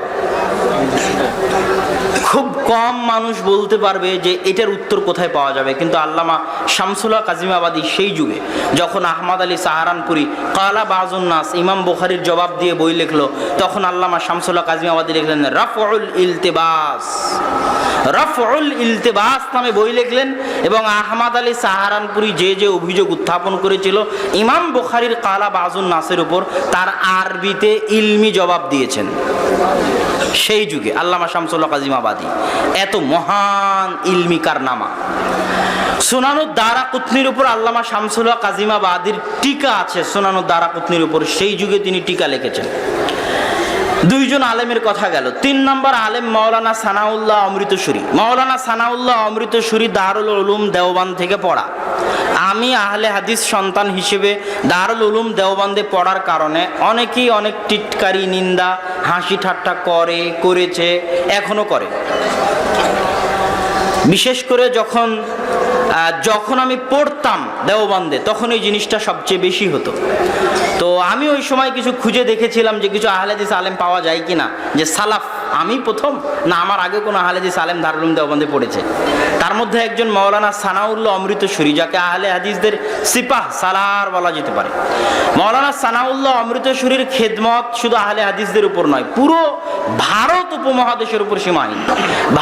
খুব কম মানুষ বলতে পারবে যে এটার উত্তর কোথায় পাওয়া যাবে। কিন্তু আল্লামা শামসুল হক আজিমাবাদী সেই যুগে যখন আহমদ আলী সাহারানপুরি ক্বালা বাযুন নাস ইমাম বুখারীর জবাব দিয়ে বই লিখলো, তখন আল্লামা শামসুল হক আজিমাবাদী লিখলেন রাফউল ইলতিবাস। রাফউল ইলতিবাস নামে বই লিখলেন এবং আহমদ আলী সাহারানপুরি যে অভিযোগ উত্থাপন করেছিল ইমাম বুখারীর ক্বালা বাযুন নাসের উপর, তার আরবিতে ইলমি জবাব দিয়েছেন সেই যুগে আল্লামা শামসুল হক আজিমাবাদী। এত মহান ইলমি কারনামা। সুনানুদ দারাকুতনির উপর আল্লামা শামসুল হক আজিমাবাদীর টিকা আছে। সুনানুদ দারাকুতনির উপর সেই যুগে তিনি টিকা লিখেছেন। দুইজন আলেমের কথা গেল। ৩ নম্বর আলেম মাওলানা সানাউল্লাহ অমৃতসুরি। মাওলানা সানাউল্লাহ অমৃতসুরি দারুল উলুম দেওবন্দ থেকে পড়া। আমি আহলে হাদিস সন্তান হিসেবে দারুল উলুম দেওবন্দে পড়ার কারণে অনেকেই অনেক টিটকারি, নিন্দা, হাসি ঠাট্টা করেছে, এখনো করে। বিশেষ করে যখন আমি পড়তাম দেওবন্দে, তখন এই জিনিসটা সবচেয়ে বেশি হতো। তো আমি ওই সময় কিছু খুঁজে দেখেছিলাম যে কিছু আহলে হাদিস আলেম পাওয়া যায় কিনা, যে সালাফ, আমি প্রথম না আমার আগে কোনো আহলে হাদিস আলেম দারুল উলুম দেওবন্দে পড়েছে। তার মধ্যে একজন মাওলানা সানাউল্লাহ অমৃতসুরি, যাকে আহলে হাদিসদের সিপাহ সালার বলা যেতে পারে। মাওলানা সানাউল্লাহ অমৃতসুরির খেদমত শুধু আহলে হাদিসদের উপর নয়, পুরো ভারত উপমহাদেশের উপর সীমাহীন।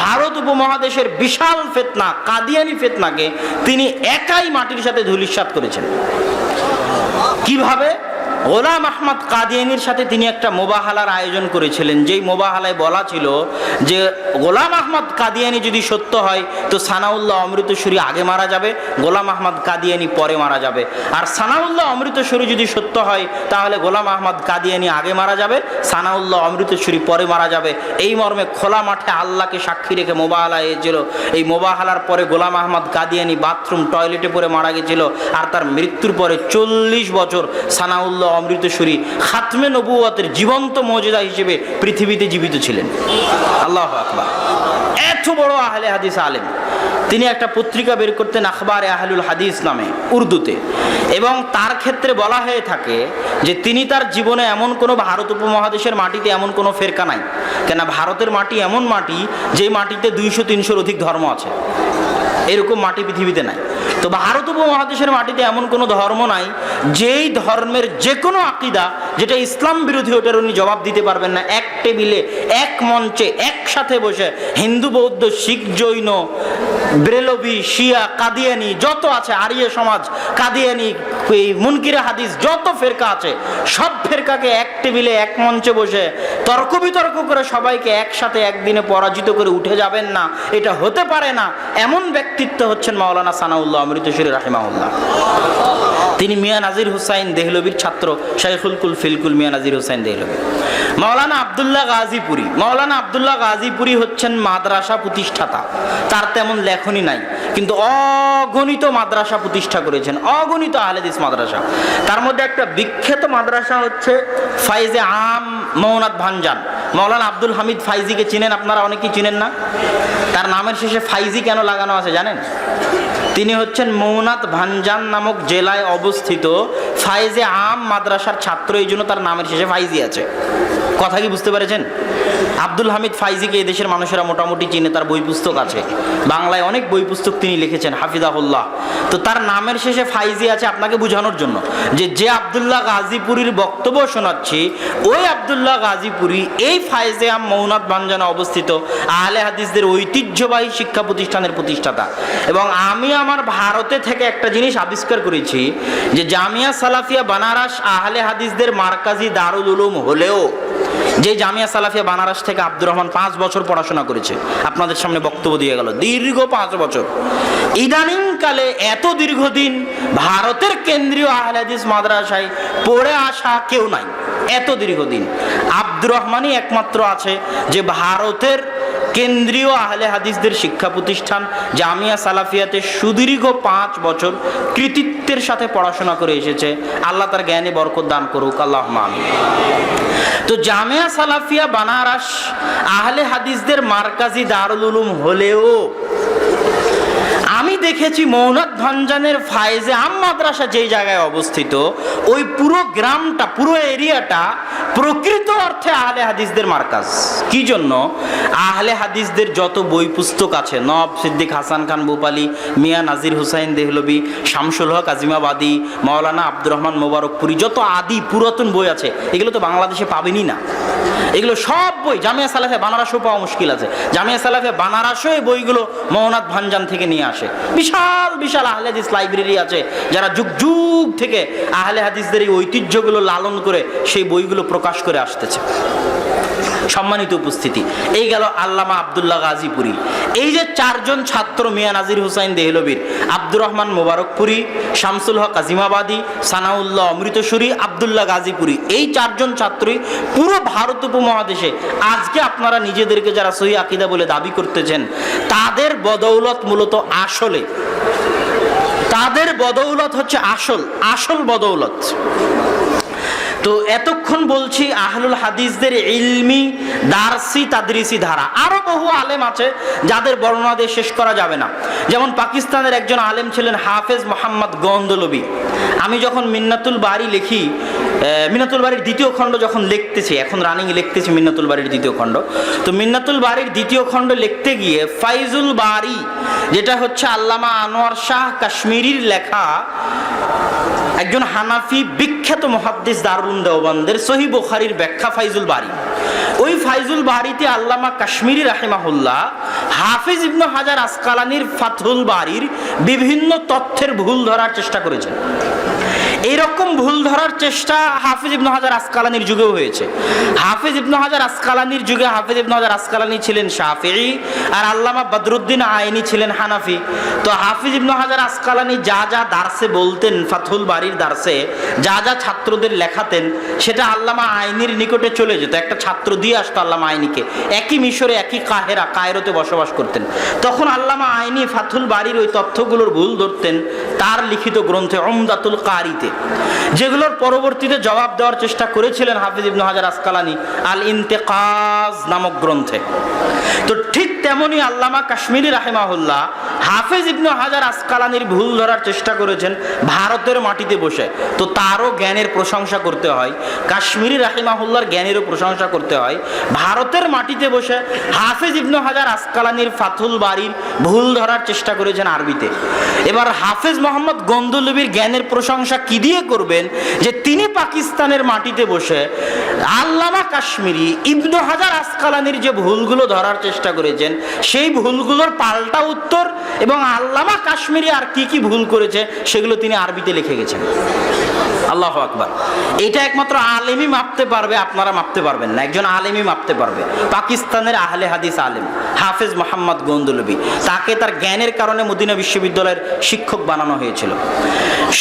ভারত উপমহাদেশের বিশাল ফিতনা, কাদিয়ানি ফিতনাকে তিনি একাই মাটির সাথে ধূলিসাৎ করেছেন। কিভাবে? গোলাম আহমদ কাদিয়ানির সাথে তিনি একটা মোবাহালার আয়োজন করেছিলেন, যেই মোবাহালায় বলা ছিল যে গোলাম আহমদ কাদিয়ানি যদি সত্য হয় তো সানাউল্লাহ অমৃতসুরি আগে মারা যাবে, গোলাম আহমদ কাদিয়ানি পরে মারা যাবে। আর সানাউল্লাহ অমৃতসুরি যদি সত্য হয় তাহলে গোলাম আহমদ কাদিয়ানি আগে মারা যাবে, সানাউল্লাহ অমৃতসুরি পরে মারা যাবে। এই মর্মে খোলা মাঠে আল্লাহকে সাক্ষী রেখে মোবাহালা হয়েছিল। এই মোবাহালার পরে গোলাম আহমদ কাদিয়ানি বাথরুম টয়লেটে পড়ে মারা গেছিল। আর তার মৃত্যুর পরে 40 বছর সানাউল্লাহ অমৃতসুরি খাতমে নবুয়তের জীবন্ত মুজিজা হিসেবে পৃথিবীতে জীবিত ছিলেন। আল্লাহু আকবার। এত বড় আহলে হাদিস আলেম, তিনি একটা পত্রিকা বের করতেন আখবারে আহলুল হাদিস নামে, উর্দুতে। এবং তার ক্ষেত্রে বলা হয়ে থাকে যে তিনি তার জীবনে এমন কোনো ভারত উপমহাদেশের মাটিতে এমন কোনো ফেরকা নাই, কেন ভারতের মাটি এমন মাটি যে মাটিতে 200-300-র অধিক ধর্ম আছে, এরকম মাটি পৃথিবীতে নাই। তো ভারত উপমহাদেশের মাটিতে এমন কোনো ধর্ম নাই যেই ধর্মের যে কোনো আকিদা যেটা ইসলাম বিরোধী ওটার উনি জবাব দিতে পারবেন না। এক টেবিলে, এক মঞ্চে, একসাথে বসে হিন্দু, বৌদ্ধ, শিখ, জৈন, ব্রেলভি, শিয়া, কাদিয়ানি যত আছে, আরিয়া সমাজ, কাদিয়ানি, এই মুনকিরে হাদিস যত ফেরকা আছে, সব ফেরকাকে এক টেবিলে, এক মঞ্চে বসে তর্ক বিতর্ক করে সবাইকে একসাথে একদিনে পরাজিত করে উঠে যাবেন না, এটা হতে পারে না। এমন ব্যক্তিত্ব হচ্ছেন মাওলানা সানাউল্লাহ অমৃতসুরি রাহিমাহুল্লাহ। তিনি মিয়া নাজির হুসাইন দেহলভির ছাত্র, শাইখুল কুল ফিলকুল মিয়া নাজির হুসাইন দেহলভি। মাওলানা আব্দুল্লাহ গাজীপুরি, মাওলানা আব্দুল্লাহ গাজীপুরি হচ্ছেন মাদ্রাসা প্রতিষ্ঠাতা। তার তেমন লেখনী নাই, কিন্তু অগণিত মাদ্রাসা প্রতিষ্ঠা করেছেন, অগণিত আহলে হাদিস মাদ্রাসা। তার মধ্যে একটা বিখ্যাত মাদ্রাসা হচ্ছে ফাইজে আম মৌনাত ভাঞ্জান। মাওলানা আব্দুল হামিদ ফাইজিকে চিনেন আপনারা? অনেকেই চিনেন না। তার নামের শেষে ফাইজি কেন লাগানো আছে জানেন? তিনি হচ্ছেন মৌনাত ভাঞ্জান নামক জেলায় অবস্থিত ফাইজে আম মাদ্রাসার ছাত্র, এই জন্য তার নামের শেষে ফাইজি আছে। কথা কি বুঝতে পেরেছেন? আব্দুল হামিদ ফাইজিকে এদেশের মানুষেরা মোটামুটি চিনে, তার বই পুস্তক আছে, বাংলায় অনেক বই পুস্তক তিনি লিখেছেন হাফিজাহুল্লাহ। তো তার নামের শেষে ফাইজি আছে আপনাকে বোঝানোর জন্য যে আব্দুল্লাহ গাজীপুরীর বক্তব্য শোনাচ্ছি, ওই আব্দুল্লাহ গাজীপুরী এই ফাইজে আম মৌনাত ভাঞ্জানে অবস্থিত আহলে হাদিসদের ঐতিহ্যবাহী শিক্ষা প্রতিষ্ঠানের প্রতিষ্ঠাতা। এবং আমি আমার ভারতে থেকে একটা জিনিস আবিষ্কার করেছি যে জামিয়া সালাফিয়া বানারস আহলে হাদিসদের মারকাজি দারুল উলুম হলেও যে জামিয়া সালাফিয়া বানারস থেকে আব্দুর রহমান 5 বছর পড়াশোনা করেছে, আপনাদের সামনে বক্তব্য দিয়ে গেল, দীর্ঘ 5 বছর। ইদানিংকালে এত দীর্ঘদিন ভারতের কেন্দ্রীয় আহলে হাদিস মাদ্রাসায় পড়ে আসা কেউ নাই, এত দীর্ঘদিন। আব্দুর রহমানই একমাত্র আছে যে ভারতের কেন্দ্রীয় আহলে হাদিসদের শিক্ষা প্রতিষ্ঠান জামিয়া সালাফিয়াতে সুদীর্ঘ 5 বছর কৃতিত্বের সাথে পড়াশোনা করে এসেছে। আল্লাহ তার জ্ঞানে বরকত দান করুক, আল্লাহুম্মা আমিন। তো জামিয়া সালাফিয়া বানারস আহলে হাদিসদের মারকাজি দারুল উলুম হলেও আমি দেখেছি মৌনাত ভাঞ্জানের ফায়েজে আম মাদ্রাসা যেই জায়গায় অবস্থিত, ওই পুরো গ্রামটা, পুরো এরিয়াটা প্রকৃত অর্থে আহলে হাদিসদের মার্কাজ। কি জন্য? আহলে হাদিসদের যত বই পুস্তক আছে, নওয়াব সিদ্দিক হাসান খান ভূপালী, মিয়া নাজির হুসাইন দেহলভি, শামসুল হক আজিমাবাদী, মাওলানা আব্দুর রহমান মোবারকপুরি, যত আদি পুরাতন বই আছে এগুলো তো বাংলাদেশে পাবেনই না। এগুলো সব বই জামিয়া সালাফিয়া বানারসও পাওয়া মুশকিল আছে। জামিয়া সালাফিয়া বানারসও এই বইগুলো মৌনাত ভাঞ্জান থেকে নিয়ে আসে। বিশাল বিশাল আহলে হাদিস লাইব্রেরি আছে, যারা যুগ যুগ থেকে আহলে হাদিসদের এই ঐতিহ্যগুলো লালন করে সেই বইগুলো প্রকাশ করে আসতেছে। সম্মানিত উপস্থিতি, এই গেল আল্লামা আব্দুল্লাহ গাজীপুরি। এই যে 4 জন ছাত্র, মিয়া নাজির হুসাইন দেহলভির, আব্দুর রহমান মোবারকপুরি, শামসুল হক আজিমাবাদী, সানাউল্লাহ অমৃতসুরি, আব্দুল্লাহ গাজীপুরি, এই 4 জন ছাত্রই পুরো ভারত উপমহাদেশে আজকে আপনারা নিজেদেরকে যারা সহি আকীদা বলে দাবি করতেছেন, তাদের বদৌলত মূলত আসলে, তাদের বদৌলত হচ্ছে আসল বদৌলত। তো এতক্ষণ বলছি আহলুল হাদিসদের ইলমি দারসি তাদরিসি ধারা। আরো বহু আলেম আছে যাদের বর্ণনা দিয়ে শেষ করা যাবে না। যেমন পাকিস্তানের একজন আলেম ছিলেন হাফেজ মোহাম্মদ গন্দলবি। আমি যখন মিন্নাতুল বারি লিখি, মিন্নাতুল বাড়ির 2য় খণ্ড যখন লিখতেছি, এখন রানিং লিখতেছি মিন্নাতুল বাড়ির 2য় খণ্ড, তো মিন্নাতুল বাড়ির 2য় খণ্ড লিখতে গিয়ে ফাইজুল বারি, যেটা হচ্ছে আল্লামা আনোয়ার শাহ কাশ্মীরির লেখা, একজন হানাফি বিখ্যাত মুহাদ্দিস দারুল উলুম দেওবন্দের সহিহ বুখারীর ব্যাখ্যা ফাইজুল বারি। ওই ফাইজুল বারিতে আল্লামা কাশ্মীরি রাহিমাহুল্লাহ হাফিজ ইবনে হাজার আসকালানির ফাতহুল বারির বিভিন্ন তথ্যের ভুল ধরার চেষ্টা করেছেন। এইরকম ভুল ধরার চেষ্টা হাফিজ ইবনে হাজার আসকালানির যুগেও হয়েছে। হাফিজ ইবনে হাজার আসকালানির যুগে হাফিজ ইবনে হাজার আসকালানি ছিলেন শাফিঈ আর আল্লামা বদরুদ্দিন আইনি ছিলেন হানাফি। তো হাফিজ ইবনে হাজার আসকালানি যা যা দার্সে বলতেন, ফাথুল বারির দার্সে যা যা ছাত্রদের লেখাতেন, সেটা আল্লামা আইনির নিকটে চলে যেত। একটা ছাত্র দিয়ে আসতো আল্লামা আইনিকে, একই মিশরে একই কায়রোতে বসবাস করতেন। তখন আল্লামা আইনি ফাথুল বারির ওই তথ্যগুলোর ভুল ধরতেন তার লিখিত গ্রন্থে উমদাতুল কারিতে, যেগুলোর পরবর্তীতে জবাব দেওয়ার চেষ্টা করেছিলেন হাফিজ ইবনে হাজার আসকালানি আল ইন্তেকাজ নামক গ্রন্থে। তো ঠিক তেমনি আল্লামা কাশ্মীরি রাহিমাহুল্লাহ হাফিজ ইবনে হাজার আসকালানির ভুল ধরার চেষ্টা করেছেন ভারতের মাটিতে বসে। তো তারও জ্ঞানের প্রশংসা করতে হয়, কাশ্মীরি রাহিমাহুল্লাহর জ্ঞানেরও প্রশংসা করতে হয়। ভারতের মাটিতে বসে হাফিজ ইবনে হাজার আসকালানির ফাথুল বারির ভুল ধরার চেষ্টা করেছেন আরবিতে। এবার হাফিজ মোহাম্মদ গন্দুলবির জ্ঞানের প্রশংসা কি দিয়ে করবেন যে তিনি পাকিস্তানের মাটিতে বসে আল্লামা কাশ্মীরি ইবনে হাজার আসকালানির যে ভুলগুলো ধরার চেষ্টা করেছেন সেই ভুলগুলোর পাল্টা উত্তর এবং আল্লামা কাশ্মীরি আর কি কি ভুল করেছে সেগুলো তিনি আরবিতে লিখে গেছেন। আল্লাহু আকবার। এটা একমাত্র আলেমই মাপতে পারবে, আপনারা মাপতে পারবেন না। একজন আলেমই মাপতে পারবে, পাকিস্তানের আহলে হাদিস আলেম হাফেজ মোহাম্মদ গন্দুলবি। তাকে তার জ্ঞানের কারণে মদিনা বিশ্ববিদ্যালয়ের শিক্ষক বানানো হয়েছিল।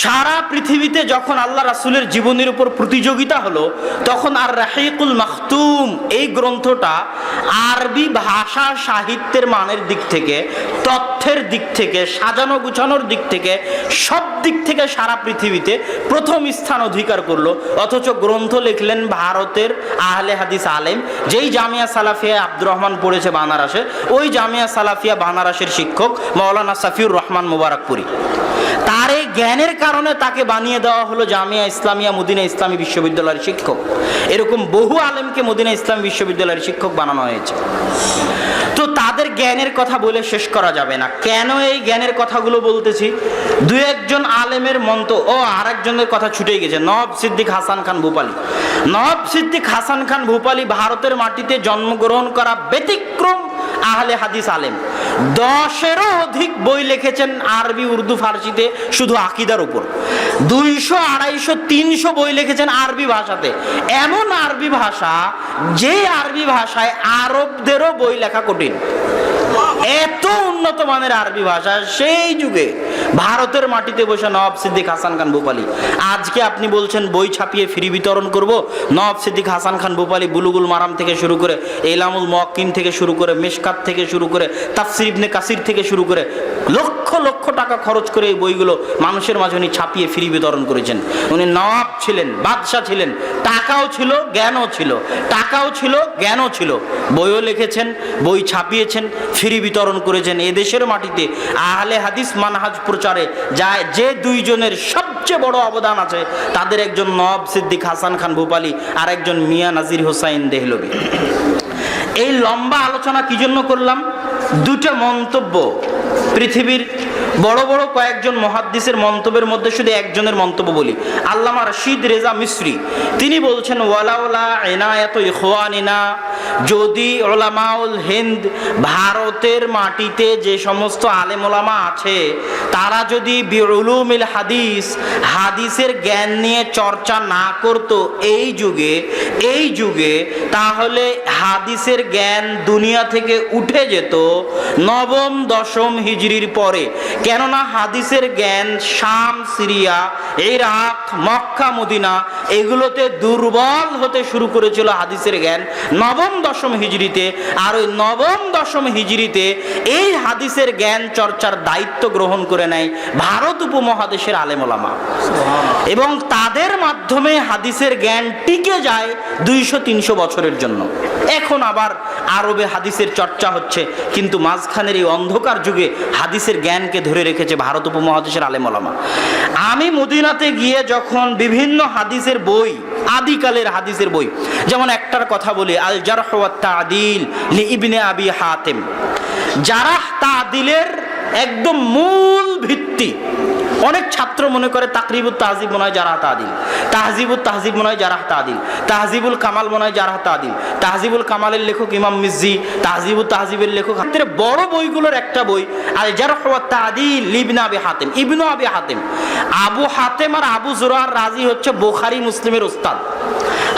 সারা পৃথিবীতে যখন আল্লাহ রাসূলের জীবনের উপর প্রতিযোগিতা হলো, তখন আর রাহিকুল মাখতুম এই গ্রন্থটা আরবি ভাষা সাহিত্যের মানের দিক থেকে, তথ্যের দিক থেকে, সাজানো গুছানোর দিক থেকে, সব দিক থেকে সারা পৃথিবীতে প্রথম স্থান অধিকার করলো। অথচ গ্রন্থ লিখলেন ভারতের আহলে হাদিস আলেম, যেই জামিয়া সালাফিয়া আব্দুর রহমান পড়েছে বানারসে, ওই জামিয়া সালাফিয়া বানারসের শিক্ষক মাওলানা সাফিউর রহমান মুবারকপুরি। তার এই জ্ঞানের কারণে তাকে বানিয়ে দেওয়া হলো জামিয়া ইসলামিয়া মদিনা ইসলামী বিশ্ববিদ্যালয়ের শিক্ষক। এরকম বহু আলেমকে মদিনা ইসলামী বিশ্ববিদ্যালয়ের শিক্ষক বানানো হয়েছে। তো তাদের জ্ঞানের কথা বলে শেষ করা যাবে না। কেন এই জ্ঞানের কথাগুলো বলতেছি? দু একজন আলেমের আরেকজনের কথা ছুটে গেছে, নওয়াব সিদ্দিক হাসান খান ভূপালী। নওয়াব সিদ্দিক হাসান খান ভূপালী ভারতের মাটিতে জন্মগ্রহণ করা ব্যতিক্রম আহলে হাদিস আলেম। 10-এরও অধিক বই লিখেছেন আরবি, উর্দু, ফার্সিতে, শুধু আকীদার উপর। 200, 250, 300 বই লিখেছেন আরবি ভাষাতে। এমন আরবি ভাষা, যে আরবি ভাষায় আরবদেরও বই লেখা কঠিন। এত উন্নত মানের আরবি ভাষা সেই যুগে ভারতের মাটিতে বসে নওয়াব সিদ্দিক হাসান খান ভূপালী। আজকে আপনি বলছেন বই ছাপিয়ে ফ্রি বিতরণ করব। নওয়াব সিদ্দিক হাসান খান ভূপালী বুলুগুল মারাম থেকে শুরু করে, ইলামুল মুওয়াক্কিন থেকে শুরু করে, মিশকাত থেকে শুরু করে, তাফসির ইবনে কাসির থেকে শুরু করে লক্ষ লক্ষ টাকা খরচ করে এই বইগুলো মানুষের মাঝে উনি ছাপিয়ে ফ্রি বিতরণ করেছেন। উনি নওয়াব ছিলেন, বাদশাহ ছিলেন, টাকাও ছিল, জ্ঞানও ছিল। টাকাও ছিল, জ্ঞানও ছিল। বইও লিখেছেন, বই ছাপিয়েছেন, ফ্রি বিতরণ করেছেন। এদেশের মাটিতে আহলে হাদিস মানহাজ প্রচারে যে দুইজনের সবচেয়ে বড় অবদান আছে, তাদের একজন নওয়াব সিদ্দিক হাসান খান ভূপালী আর একজন মিয়া নাজির হোসাইন দেহলভী। এই লম্বা আলোচনা কি জন্য করলাম? দুটো মন্তব্য, পৃথিবীর বড় বড় কয়েকজন মুহাদ্দিসের মন্তব্যের মধ্যে শুধু একজনের মন্তব্য বলি। আল্লামা রশিদ রেজা মিসরি, তিনি বলছেন, ওয়ালাউলা ইনায়াতু ইখওয়ানিনা, যদি উলামাউল হিন্দ, ভারতের মাটিতে যে সমস্ত আলেম ওলামা আছে, তারা যদি বিউলুমিল হাদিস, হাদিসের জ্ঞান নিয়ে চর্চা না করত এই যুগে, তাহলে হাদিসের জ্ঞান দুনিয়া থেকে উঠে যেত 9ম 10ম হিজরির পরে। কেননা হাদিসের জ্ঞান শাম, সিরিয়া, ইরাক, মক্কা, মদিনা এগুলোতে দুর্বল হতে শুরু করেছিল হাদিসের জ্ঞান 9ম 10ম হিজরিতে। আর ওই 9ম 10ম হিজরিতে এই হাদিসের জ্ঞান চর্চার দায়িত্ব গ্রহণ করে নেয় ভারত উপমহাদেশের আলেম ওলামা, এবং তাদের মাধ্যমে হাদিসের জ্ঞান টিকে যায় 200-300 বছরের জন্য। এখন আবার আরবে হাদিসের চর্চা হচ্ছে, কিন্তু মাঝখানের এই অন্ধকার যুগে হাদিসের জ্ঞানকে ধরে রেখেছে ভারত উপমহাদেশের আলেম ওলামা। আমি মদিনাতে গিয়ে যখন বিভিন্ন হাদিসের বই, আদিকালের হাদিসের বই, যেমন একটার কথা বলি, আল জারহ ওয়াত তা'দিল লি ইবনে আবি হাতিম, জারাহ তা'দিলের একদম মূল ভিত্তি অনেক ছাত্র মনে করে তাকরিবুত তাহজিব মনে হয় জারাহ তাদিল, তাহজিবুত তাহজিব মনে হয় জারাহ তাদিল, তাহজিবুল কামাল মনে হয় জারাহ তাদিল। তাহজিবুল কামালের লেখক ইমাম মিজ্জি, তাহজিবুত তাহজিবের লেখক বড় বইগুলোর একটা বই আল জারহ ওয়াত তাদিল ইবনে আবি হাতিম। ইবনে আবি হাতিম, আবু হাতিম আর আবু যুরআর রাজি হচ্ছে বুখারী মুসলিমের উস্তাদ।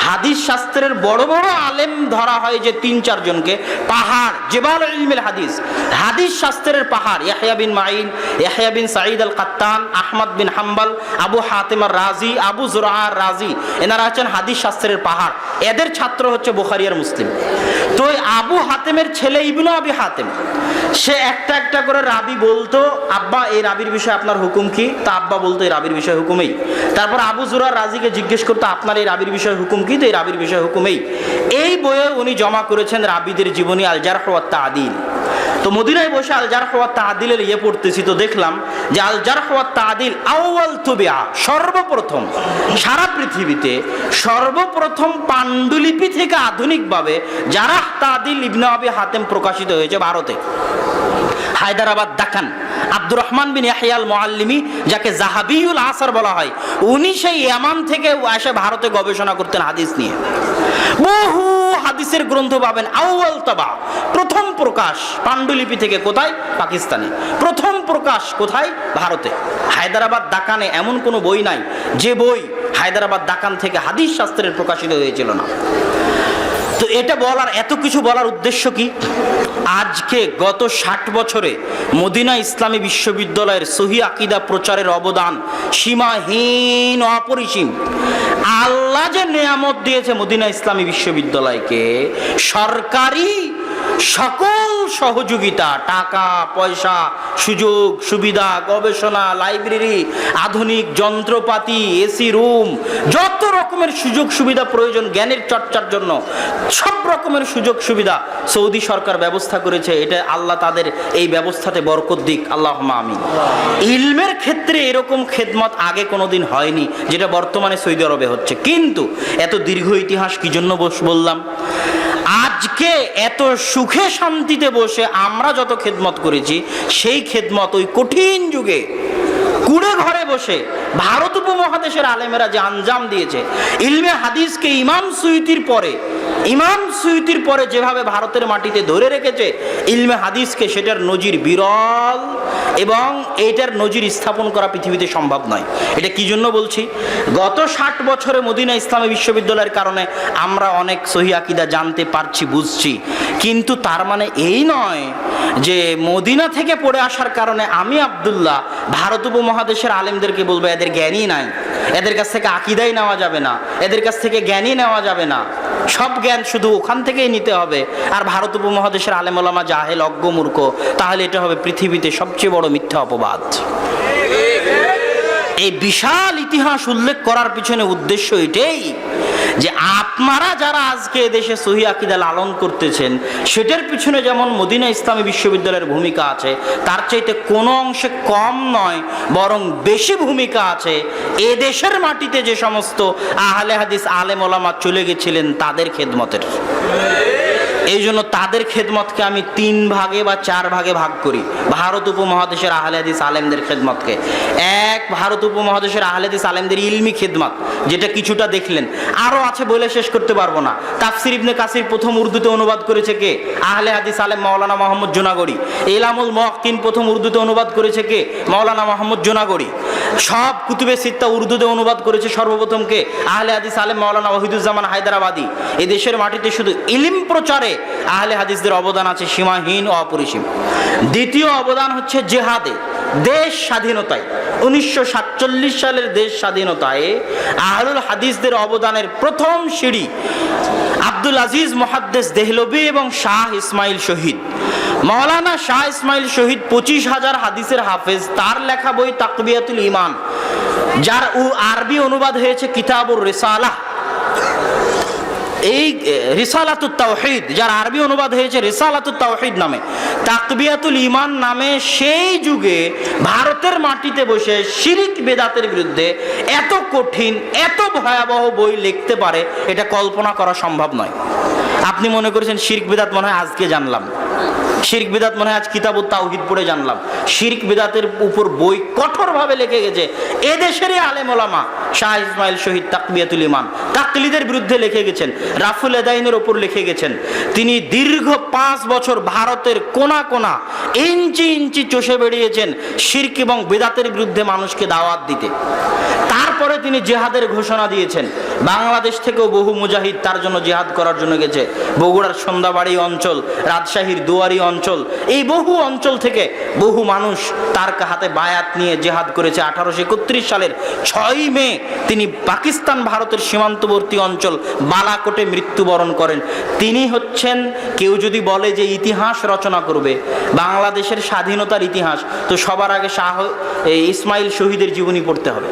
হাদিস শাস্ত্রের বড় বড় আলেম ধরা হয় যে ৩-৪ জনকে, পাহাড় জেবাল ইলমিল হাদিস, হাদিস শাস্ত্রের পাহাড়, ইয়াহইয়া বিন মাঈন, ইয়াহইয়া বিন সাঈদ আল কাত্তান, আহমদ বিন হাম্বল, আবু হাতিম আর রাজি, আবু যুরআ আর রাজি, এনারা হচ্ছেন হাদিস শাস্ত্রের পাহাড়। এদের ছাত্র হচ্ছে বুখারী আর মুসলিম। তো আবু হাতিমের ছেলে ইবনে আবি হাতিম, সে একটা একটা করে রাবি বলতো, আব্বা এই রাবির বিষয়ে আপনার হুকুম কি? তা আব্বা বলতো এই রাবির বিষয়ে হুকুমেই। তারপর আবু যুরআ রাজিকে জিজ্ঞেস করতো আপনার এই রাবির বিষয়ে হুকুম কি? তো এই রাবির বিষয়ে হুকুমেই। এই বইয়ে উনি জমা করেছেন রাবিদের জীবনী আল জারহ ওয়াত তাদিল। তো মদিনায় বসে আল জারহ ওয়াত তাদিলের পড়তেছি, তো দেখলাম যে আল জারহ ওয়াত তাদিল আউয়াল তুবিআ, সর্বপ্রথম সারা পৃথিবীতে সর্বপ্রথম পাণ্ডুলিপি থেকে আধুনিকভাবে জারহ তাদিল ইবনে আবি হাতিম প্রকাশিত হয়েছে ভারতে, হায়দ্রাবাদ দাকান। আব্দুর রহমান বিন ইয়াহইয়া আল মুআল্লিমি, যাকে জাহাবিউল আসর বলা হয়, উনি সেই ইয়ামান থেকে এসে ভারতে গবেষণা করতেন হাদিস নিয়ে। বহু হাদিসের গ্রন্থ পাবেন। আউয়াল তাবা, প্রথম প্রকাশ পাণ্ডুলিপি থেকে কোথায়? পাকিস্তানে। প্রথম প্রকাশ কোথায়? ভারতে, হায়দ্রাবাদ দাকানে। এমন কোনো বই নাই যে বই হায়দ্রাবাদ দাকান থেকে হাদিস শাস্ত্রের প্রকাশিত হয়েছিল না। তো এটা বলার, এত কিছু বলার উদ্দেশ্য কি? আজকে গত ৬০ বছরে মদিনা ইসলামী বিশ্ববিদ্যালয়ের সহিহ আকীদা প্রচারের অবদান সীমাহীন, অপরিসীম। আল্লাহ যে নেয়ামত দিয়েছে মদিনা ইসলামী বিশ্ববিদ্যালয়কে, সরকারি সকল সহযোগিতা, টাকা পয়সা, সুযোগ সুবিধা, গবেষণা, লাইব্রেরি, আধুনিক যন্ত্রপাতি, এসি রুম, যত রকমের সুযোগ সুবিধা প্রয়োজন জ্ঞানের চর্চার জন্য, সব রকমের সুযোগ সুবিধা সৌদি সরকার ব্যবস্থা করেছে। এটা আল্লাহ তাদের এই ব্যবস্থাতে বরকত দিক, আল্লাহুম্মা আমিন। ইলমের ক্ষেত্রে এরকম খেদমত আগে কোনোদিন হয়নি যেটা বর্তমানে সৌদি আরবে হচ্ছে। কিন্তু এত দীর্ঘ ইতিহাস কি জন্য বললাম? আজকে এত সুখে শান্তিতে বসে আমরা যত খেদমত করেছি, সেই খেদমত ওই কঠিন যুগে কুড়ে ঘরে বসে ভারত উপমহাদেশের আলেমেরা যে আঞ্জাম দিয়েছে, ইলমে হাদিসকে ইমাম সুয়ুতির পরে যেভাবে ভারতের মাটিতে ধরে রেখেছে ইলমে হাদিসকে, সেটার নজির বিরল, এবং এইটার নজির স্থাপন করা পৃথিবীতে সম্ভব নয়। এটা কি জন্য বলছি? গত ৬০ বছরে মদিনা ইসলামী বিশ্ববিদ্যালয়ের কারণে আমরা অনেক সহিহ আকীদা জানতে পারছি, বুঝছি। কিন্তু তার মানে এই নয় যে মদিনা থেকে পড়ে আসার কারণে আমি আব্দুল্লাহ ভারত উপমহাদেশের আলেমদেরকে বলবো এদের জ্ঞানই নাই, এদের কাছ থেকে আকীদাই নেওয়া যাবে না, এদের কাছ থেকে জ্ঞানই নেওয়া যাবে না, সব জ্ঞান শুধু ওখান থেকেই নিতে হবে। আর ভারত উপমহাদেশের আলেম ওলামা জাহেল, অজ্ঞ, মূর্খ, তাহলে এটা হবে পৃথিবীতে সবচেয়ে বড় মিথ্যা অপবাদ। এই বিশাল ইতিহাস উল্লেখ করার পিছনে উদ্দেশ্য এটাই যে আপনারা যারা আজকে দেশে সহিহ আকীদা লালন করতেছেন, সেটার পিছনে যেমন মদিনা ইসলামী বিশ্ববিদ্যালয়ের ভূমিকা আছে, তার চাইতে কোনো অংশে কম নয়, বরং বেশি ভূমিকা আছে এ দেশের মাটিতে যে সমস্ত আহলে হাদিস আলেম ওলামা চলে গেছিলেন তাদের খেদমতের। এই জন্য তাদের খেদমতকে আমি ৩ ভাগে বা ৪ ভাগে ভাগ করি। ভারত উপমহাদেশের আহলে হাদিস আলেমদের খেদমতকে, এক, ভারত উপমহাদেশের আহলে হাদিস আলেমদের ইলমি খেদমত, যেটা কিছুটা দেখলেন, আরো আছে বলে শেষ করতে পারবো না। তাফসির ইবনে কাসির প্রথম উর্দুতে অনুবাদ করেছে কে? আহলে হাদিস আলেম মাওলানা মোহাম্মদ জুনাগড়ি। ইলামুল মুওয়াক্কিন প্রথম উর্দুতে অনুবাদ করেছে কে? মাওলানা মোহাম্মদ জুনাগড়ি। সব কুতুবে সিত্তা উর্দুতে অনুবাদ করেছে সর্বপ্রথম কে? আহলে হাদিস আলেম মাওলানা ওয়াহিদুজ্জামান হায়দ্রাবাদি। এই দেশের মাটিতে শুধু ইলম প্রচারে আহলে হাদিসদের অবদান আছে সীমাহীন ও অপরিসীম। দ্বিতীয় অবদান হচ্ছে জিহাদে, দেশ স্বাধীনতায়। 1947 সালের দেশ স্বাধীনতায় আহলুল হাদিসদের অবদানের প্রথম সিঁড়ি আব্দুল আজিজ মুহাদ্দিস দেহলভী এবং শাহ ইসমাইল শহীদ। মাওলানা শাহ ইসমাইল শহীদ 25,000 হাদিসের হাফেজ। তার লেখা বই তাকবিয়াতুল ঈমান, যার আরবি অনুবাদ হয়েছে কিতাবুর রিসালাহ। এই রিসালাতুত তাওহীদ, যার আরবি অনুবাদ হয়েছে রিসালাতুত তাওহীদ নামে, তাকবিয়াতুল ঈমান নামে সেই যুগে ভারতের মাটিতে বসে শিরক বেদাতের বিরুদ্ধে এত কঠিন, এত ভয়াবহ বই লিখতে পারে, এটা কল্পনা করা সম্ভব নয়। আপনি মনে করেছেন শিরক বেদাত মনে হয় আজকে জানলাম, শিরক বিদাত মনে হয় আজ কিতাবুত তাওহীদ পড়ে জানলাম। শিরক বিদাতের উপর বই কঠোরভাবে লিখে গেছে এদেশেরই আলেম ওলামা। শাহ ইসমাইল শহীদ তাকবিয়াতুল ইমান তাকলিদের বিরুদ্ধে লিখে গেছেন, রাফুল এদাইনের ওপর লিখে গেছেন। তিনি দীর্ঘ 5 বছর ভারতের কোনা কোনা ইঞ্চি ইঞ্চি চষে বেরিয়েছেন শিরক এবং বিদাতের বিরুদ্ধে মানুষকে দাওয়াত দিতে। তারপরে তিনি জিহাদের ঘোষণা দিয়েছেন। বাংলাদেশ থেকেও বহু মুজাহিদ তার জন্য জিহাদ করার জন্য গেছে। বগুড়ার সন্ধ্যাবাড়ি অঞ্চল, রাজশাহীর দুয়ারি অঞ্চল, এই বহু অঞ্চল থেকে বহু মানুষ তার হাতে বায়াত নিয়ে জিহাদ করেছে। 1831 সালের 6 মে তিনি পাকিস্তান ভারতের সীমান্তবর্তী অঞ্চল বালাকোটে মৃত্যুবরণ করেন। তিনি হচ্ছেন, কেউ যদি বলে যে ইতিহাস রচনা করবে বাংলাদেশের স্বাধীনতার ইতিহাস, তো সবার আগে শাহ ইসমাইল শহীদের জীবনী পড়তে হবে।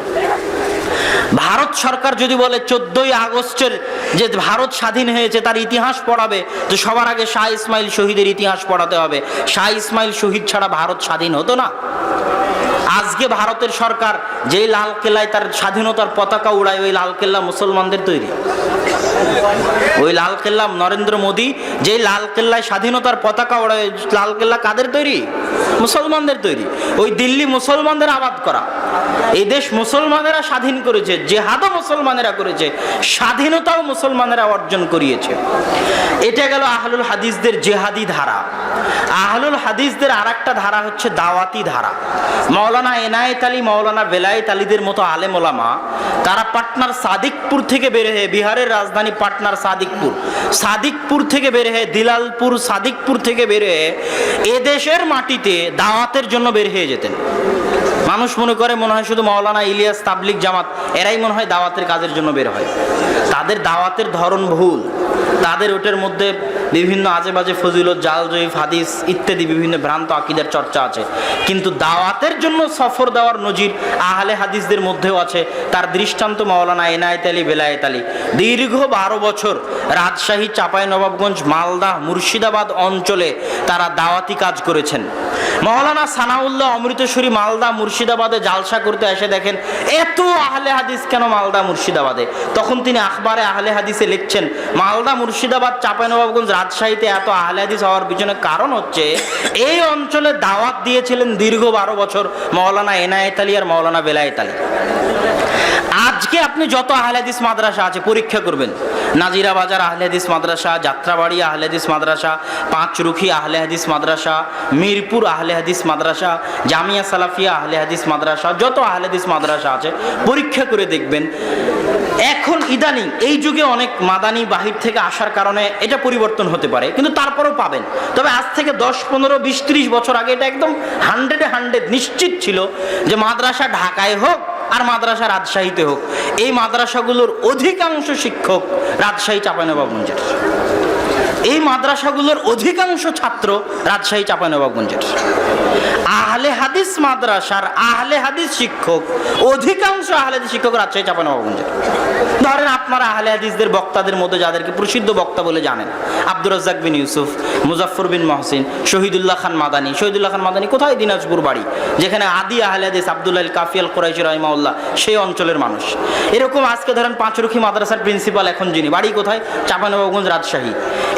ভারত সরকার যদি বলে 14ই আগস্টের যে ভারত স্বাধীন হয়েছে তার ইতিহাস পড়াবে, তো সবার আগে শাহ ইসমাইল শহীদের ইতিহাস পড়াতে হবে। শাহ ইসমাইল শহীদ ছাড়া ভারত স্বাধীন হতো না। আজকে ভারতের সরকার যেই লাল কেল্লায় তার স্বাধীনতার পতাকা উড়ায়, ওই লাল কেল্লা মুসলমানদের তৈরি। ওই লাল কেল্লা নরেন্দ্র মোদী যেই লাল কেল্লায় স্বাধীনতার পতাকা ওড়ায়, লাল কেল্লা কাদের তৈরি? মুসলমানদের তৈরি। ওই দিল্লি মুসলমানদের আবাদ করা। এই দেশ মুসলমানেরা স্বাধীন করেছে, জেহাদও মুসলমানেরা করেছে, স্বাধীনতাও মুসলমানেরা অর্জন করিয়েছে। এটা গেল আহলুল হাদিসদের জেহাদি ধারা। আহলুল হাদিসদের আর একটা ধারা হচ্ছে দাওয়াতি ধারা। মাওলানা এনায়েত আলী, মাওলানা বেলায়েত আলীদের মতো আলেম ওলামা তারা পাটনার সাদিকপুর থেকে বের হয়ে, বিহারের রাজধানী পাটনার সাদিকপুর থেকে বের হয়ে, দিলালপুর সাদিকপুর থেকে বের হয়ে এদেশের মাটিতে দাওয়াতের জন্য বের হয়ে যেতেন। মানুষ মনে হয় শুধু মাওলানা ইলিয়াস, তাবলিগ জামাত এরাই মনে হয় দাওয়াতের কাজের জন্য বের হয়। তাদের দাওয়াতের ধরন ভুল। তাদের ওটার মধ্যে বিভিন্ন আজে বাজে ফজিলত, জাল জয়ীফ হাদিস ইত্যাদি বিভিন্ন ভ্রান্ত আকীদার চর্চা আছে। কিন্তু দাওয়াতের জন্য সফর দেওয়ার নজির আহলে হাদিসদের মধ্যেও আছে। তার দৃষ্টান্ত মাওলানা এনায়েত আলী, বেলায়েত আলী দীর্ঘ 12 বছর রাজশাহী, চাঁপাইনবাবগঞ্জ, মালদা, মুর্শিদাবাদ অঞ্চলে তারা দাওয়াতি কাজ করেছেন। মাওলানা সানাউল্লাহ অমৃতসরী মালদা, মুর্শিদাবাদে জালসা করতে এসে দেখেন এত আহলে হাদিস কেন মালদা, মুর্শিদাবাদে। তখন তিনি আখবারে আহলে হাদিসে লিখছেন, মালদা, মুর্শিদাবাদ, চাঁপাইনবাবগঞ্জ, রাজশাহীতে এত আহলে হাদিস হওয়ার পিছনে কারণ হচ্ছে এই অঞ্চলে দাওয়াত দিয়েছিলেন দীর্ঘ 12 বছর মাওলানা এনায়েত আলী আর মাওলানা বেলায়েত আলী। আজকে আপনি যত আহলে হাদিস মাদ্রাসা আছে পরীক্ষা করবেন, নাজিরা বাজার আহলে হাদিস মাদ্রাসা, যাত্রাবাড়ি আহলে হাদিস মাদ্রাসা, পাঁচরুখি আহলে হাদিস মাদ্রাসা, মিরপুর আহলে হাদিস মাদ্রাসা, জামিয়া সালাফিয়া আহলে হাদিস মাদ্রাসা, যত আহলে হাদিস মাদ্রাসা আছে পরীক্ষা করে দেখবেন। এখন ইদানিং এই যুগে অনেক মাদানি বাহির থেকে আসার কারণে এটা পরিবর্তন হতে পারে, কিন্তু তারপরেও পাবেন। তবে আজ থেকে 10, 15, 20, 30 বছর আগে এটা একদম 100 নিশ্চিত ছিল যে মাদ্রাসা ঢাকায় হোক আর মাদ্রাসা রাজশাহীতে হোক, এই মাদ্রাসাগুলোর অধিকাংশ শিক্ষক রাজশাহী, চাঁপাইনবাবগঞ্জের। এই মাদ্রাসাগুলোর অধিকাংশ ছাত্র রাজশাহী, চাঁপাইনবাবগঞ্জের। আহলে হাদিস মাদ্রাসার আহলে হাদিস শিক্ষক, অধিকাংশ আহলে হাদিস শিক্ষক রাজশাহী, চাঁপাইনবাবগঞ্জের। ধরেন আপনারা আহলে হাদিসদের বক্তাদের মধ্যে যাদেরকে প্রসিদ্ধ বক্তা বলে জানেন, আব্দুর রাজ্জাক বিন ইউসুফ, মুজাফফর বিন মহসিন, শহীদুল্লাহ খান মাদানী। শহীদুল্লাহ খান মাদানী কোথায়? দিনাজপুর বাড়ি, যেখানে আদি আহলে হাদিস আব্দুল্লাহ আল কাফি আল কুরাইশি রাহিমাহুল্লাহ সেই অঞ্চলের মানুষ। এরকম আজকে ধরেন পাঁচরুখি মাদ্রাসার প্রিন্সিপাল এখন যিনি, বাড়ি কোথায়? চাঁপাইনবাবগঞ্জ, রাজশাহী।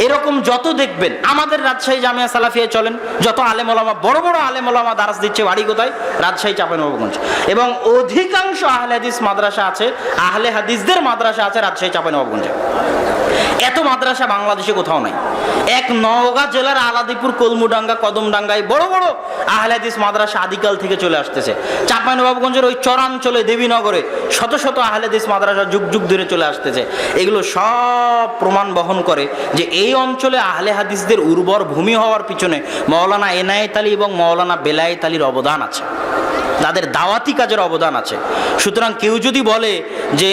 এরকম যত দেখবেন আমাদের রাজশাহী জামিয়া সালাফিয়ায় চলেন, যত আলেম ওলামা, বড় বড় আলেম ওলামা দারাস দিচ্ছে, বাড়ি কোথায়? রাজশাহী, চাঁপাইনবাবগঞ্জ। এবং অধিকাংশ আহলে হাদিস মাদ্রাসা আছে, আহলে হাদিসদের মাদ্রাসা আছে রাজশাহী, চাঁপাইনবাবগঞ্জে। এত মাদ্রাসা বাংলাদেশে কোথাও নাই। এক নওগাঁ জেলার আলাদিপুর, কলমুডাঙ্গা, কদমডাঙ্গায় বড় বড় আহলে হাদিস মাদ্রাসা আদিকাল থেকে চলে আসতেছে। চাঁপাইনবাবগঞ্জের ওই চরাঞ্চলে, দেবীনগরে শত শত আহলে হাদিস মাদ্রাসা যুগ যুগ ধরে চলে আসতেছে। এগুলো সব প্রমাণ বহন করে যে এই অঞ্চলে আহলে হাদিসদের উর্বর ভূমি হওয়ার পিছনে মাওলানা এনায়েত আলী এবং মাওলানা বেলায়েত আলীর অবদান আছে, তাদের দাওয়াতি কাজের অবদান আছে। সুতরাং কেউ যদি বলে যে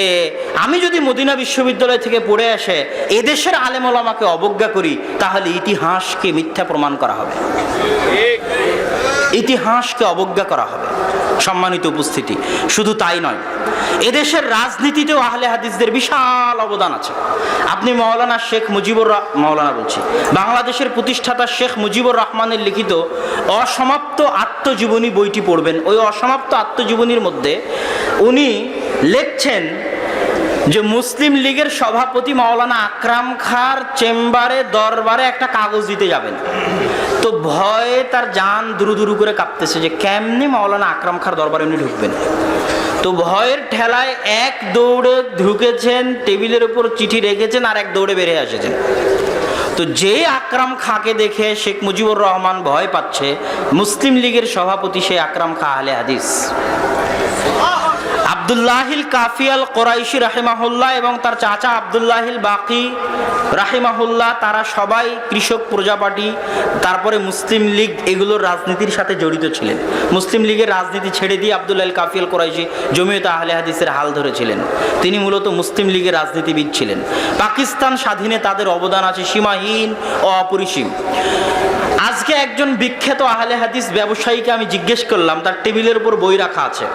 আমি যদি মদিনা বিশ্ববিদ্যালয় থেকে পড়ে আসে এদেশের আলেম ওলামাকে অবজ্ঞা করি, তাহলে ইতিহাসকে মিথ্যা প্রমাণ করা হবে, ইতিহাসকে অবজ্ঞা করা হবে। সম্মানিত উপস্থিতি, শুধু তাই নয়, এদেশের রাজনীতিতেও আহলে হাদিসদের বিশাল অবদান আছে। আপনি মাওলানা শেখ মুজিবুর মাওলানা বলছি বাংলাদেশের প্রতিষ্ঠাতা শেখ মুজিবুর রহমানের লিখিত অসমাপ্ত আত্মজীবনী বইটি পড়বেন। ওই অসমাপ্ত আত্মজীবনীর মধ্যে উনি লিখছেন যে মুসলিম লীগের সভাপতি মাওলানা আকরাম খাঁর চেম্বারে, দরবারে একটা কাগজ দিতে যাবেন। তো ভয়ে তার জান দুরু দুরু করে কাঁপতেছে যে কেমনি মাওলানা আকরাম খাঁর দরবারে উনি ঢুকবেন। তো ভয়ের ঠেলায় এক দৌড়ে ঢুকেছেন, টেবিলের উপর চিঠি রেখেছেন, আর এক দৌড়ে বেরিয়ে এসেছেন। তো যে আকরাম খাঁকে দেখে শেখ মুজিবুর রহমান ভয় পাচ্ছে, মুসলিম লীগের সভাপতি সেই আকরাম খাঁ আহলে হাদিস আব্দুল্লাহিল কাফি আল কোরাইশি রাহিমাহুল্লাহ এবং তার চাচা আব্দুল্লাহিল বাকি রাহিমাহুল্লাহ, তারা সবাই কৃষক প্রজা পার্টি, তারপরে মুসলিম লীগ, এগুলোর রাজনীতির সাথে জড়িত ছিলেন। মুসলিম লীগের রাজনীতি ছেড়ে দিয়ে আব্দুল্লাহিল কাফি আল কোরাইশি জমিয়তে আহলে হাদিসের হাল ধরেছিলেন। তিনি মূলত মুসলিম লীগের রাজনীতিবিদ ছিলেন। পাকিস্তান স্বাধীনে তাদের অবদান আছে সীমাহীন ও অপরিসীম। আজকে একজন বিখ্যাত আহলে হাদিস ব্যবসায়ীকে আমি জিজ্ঞেস করলাম, তার টেবিলের উপর বই রাখা আছে,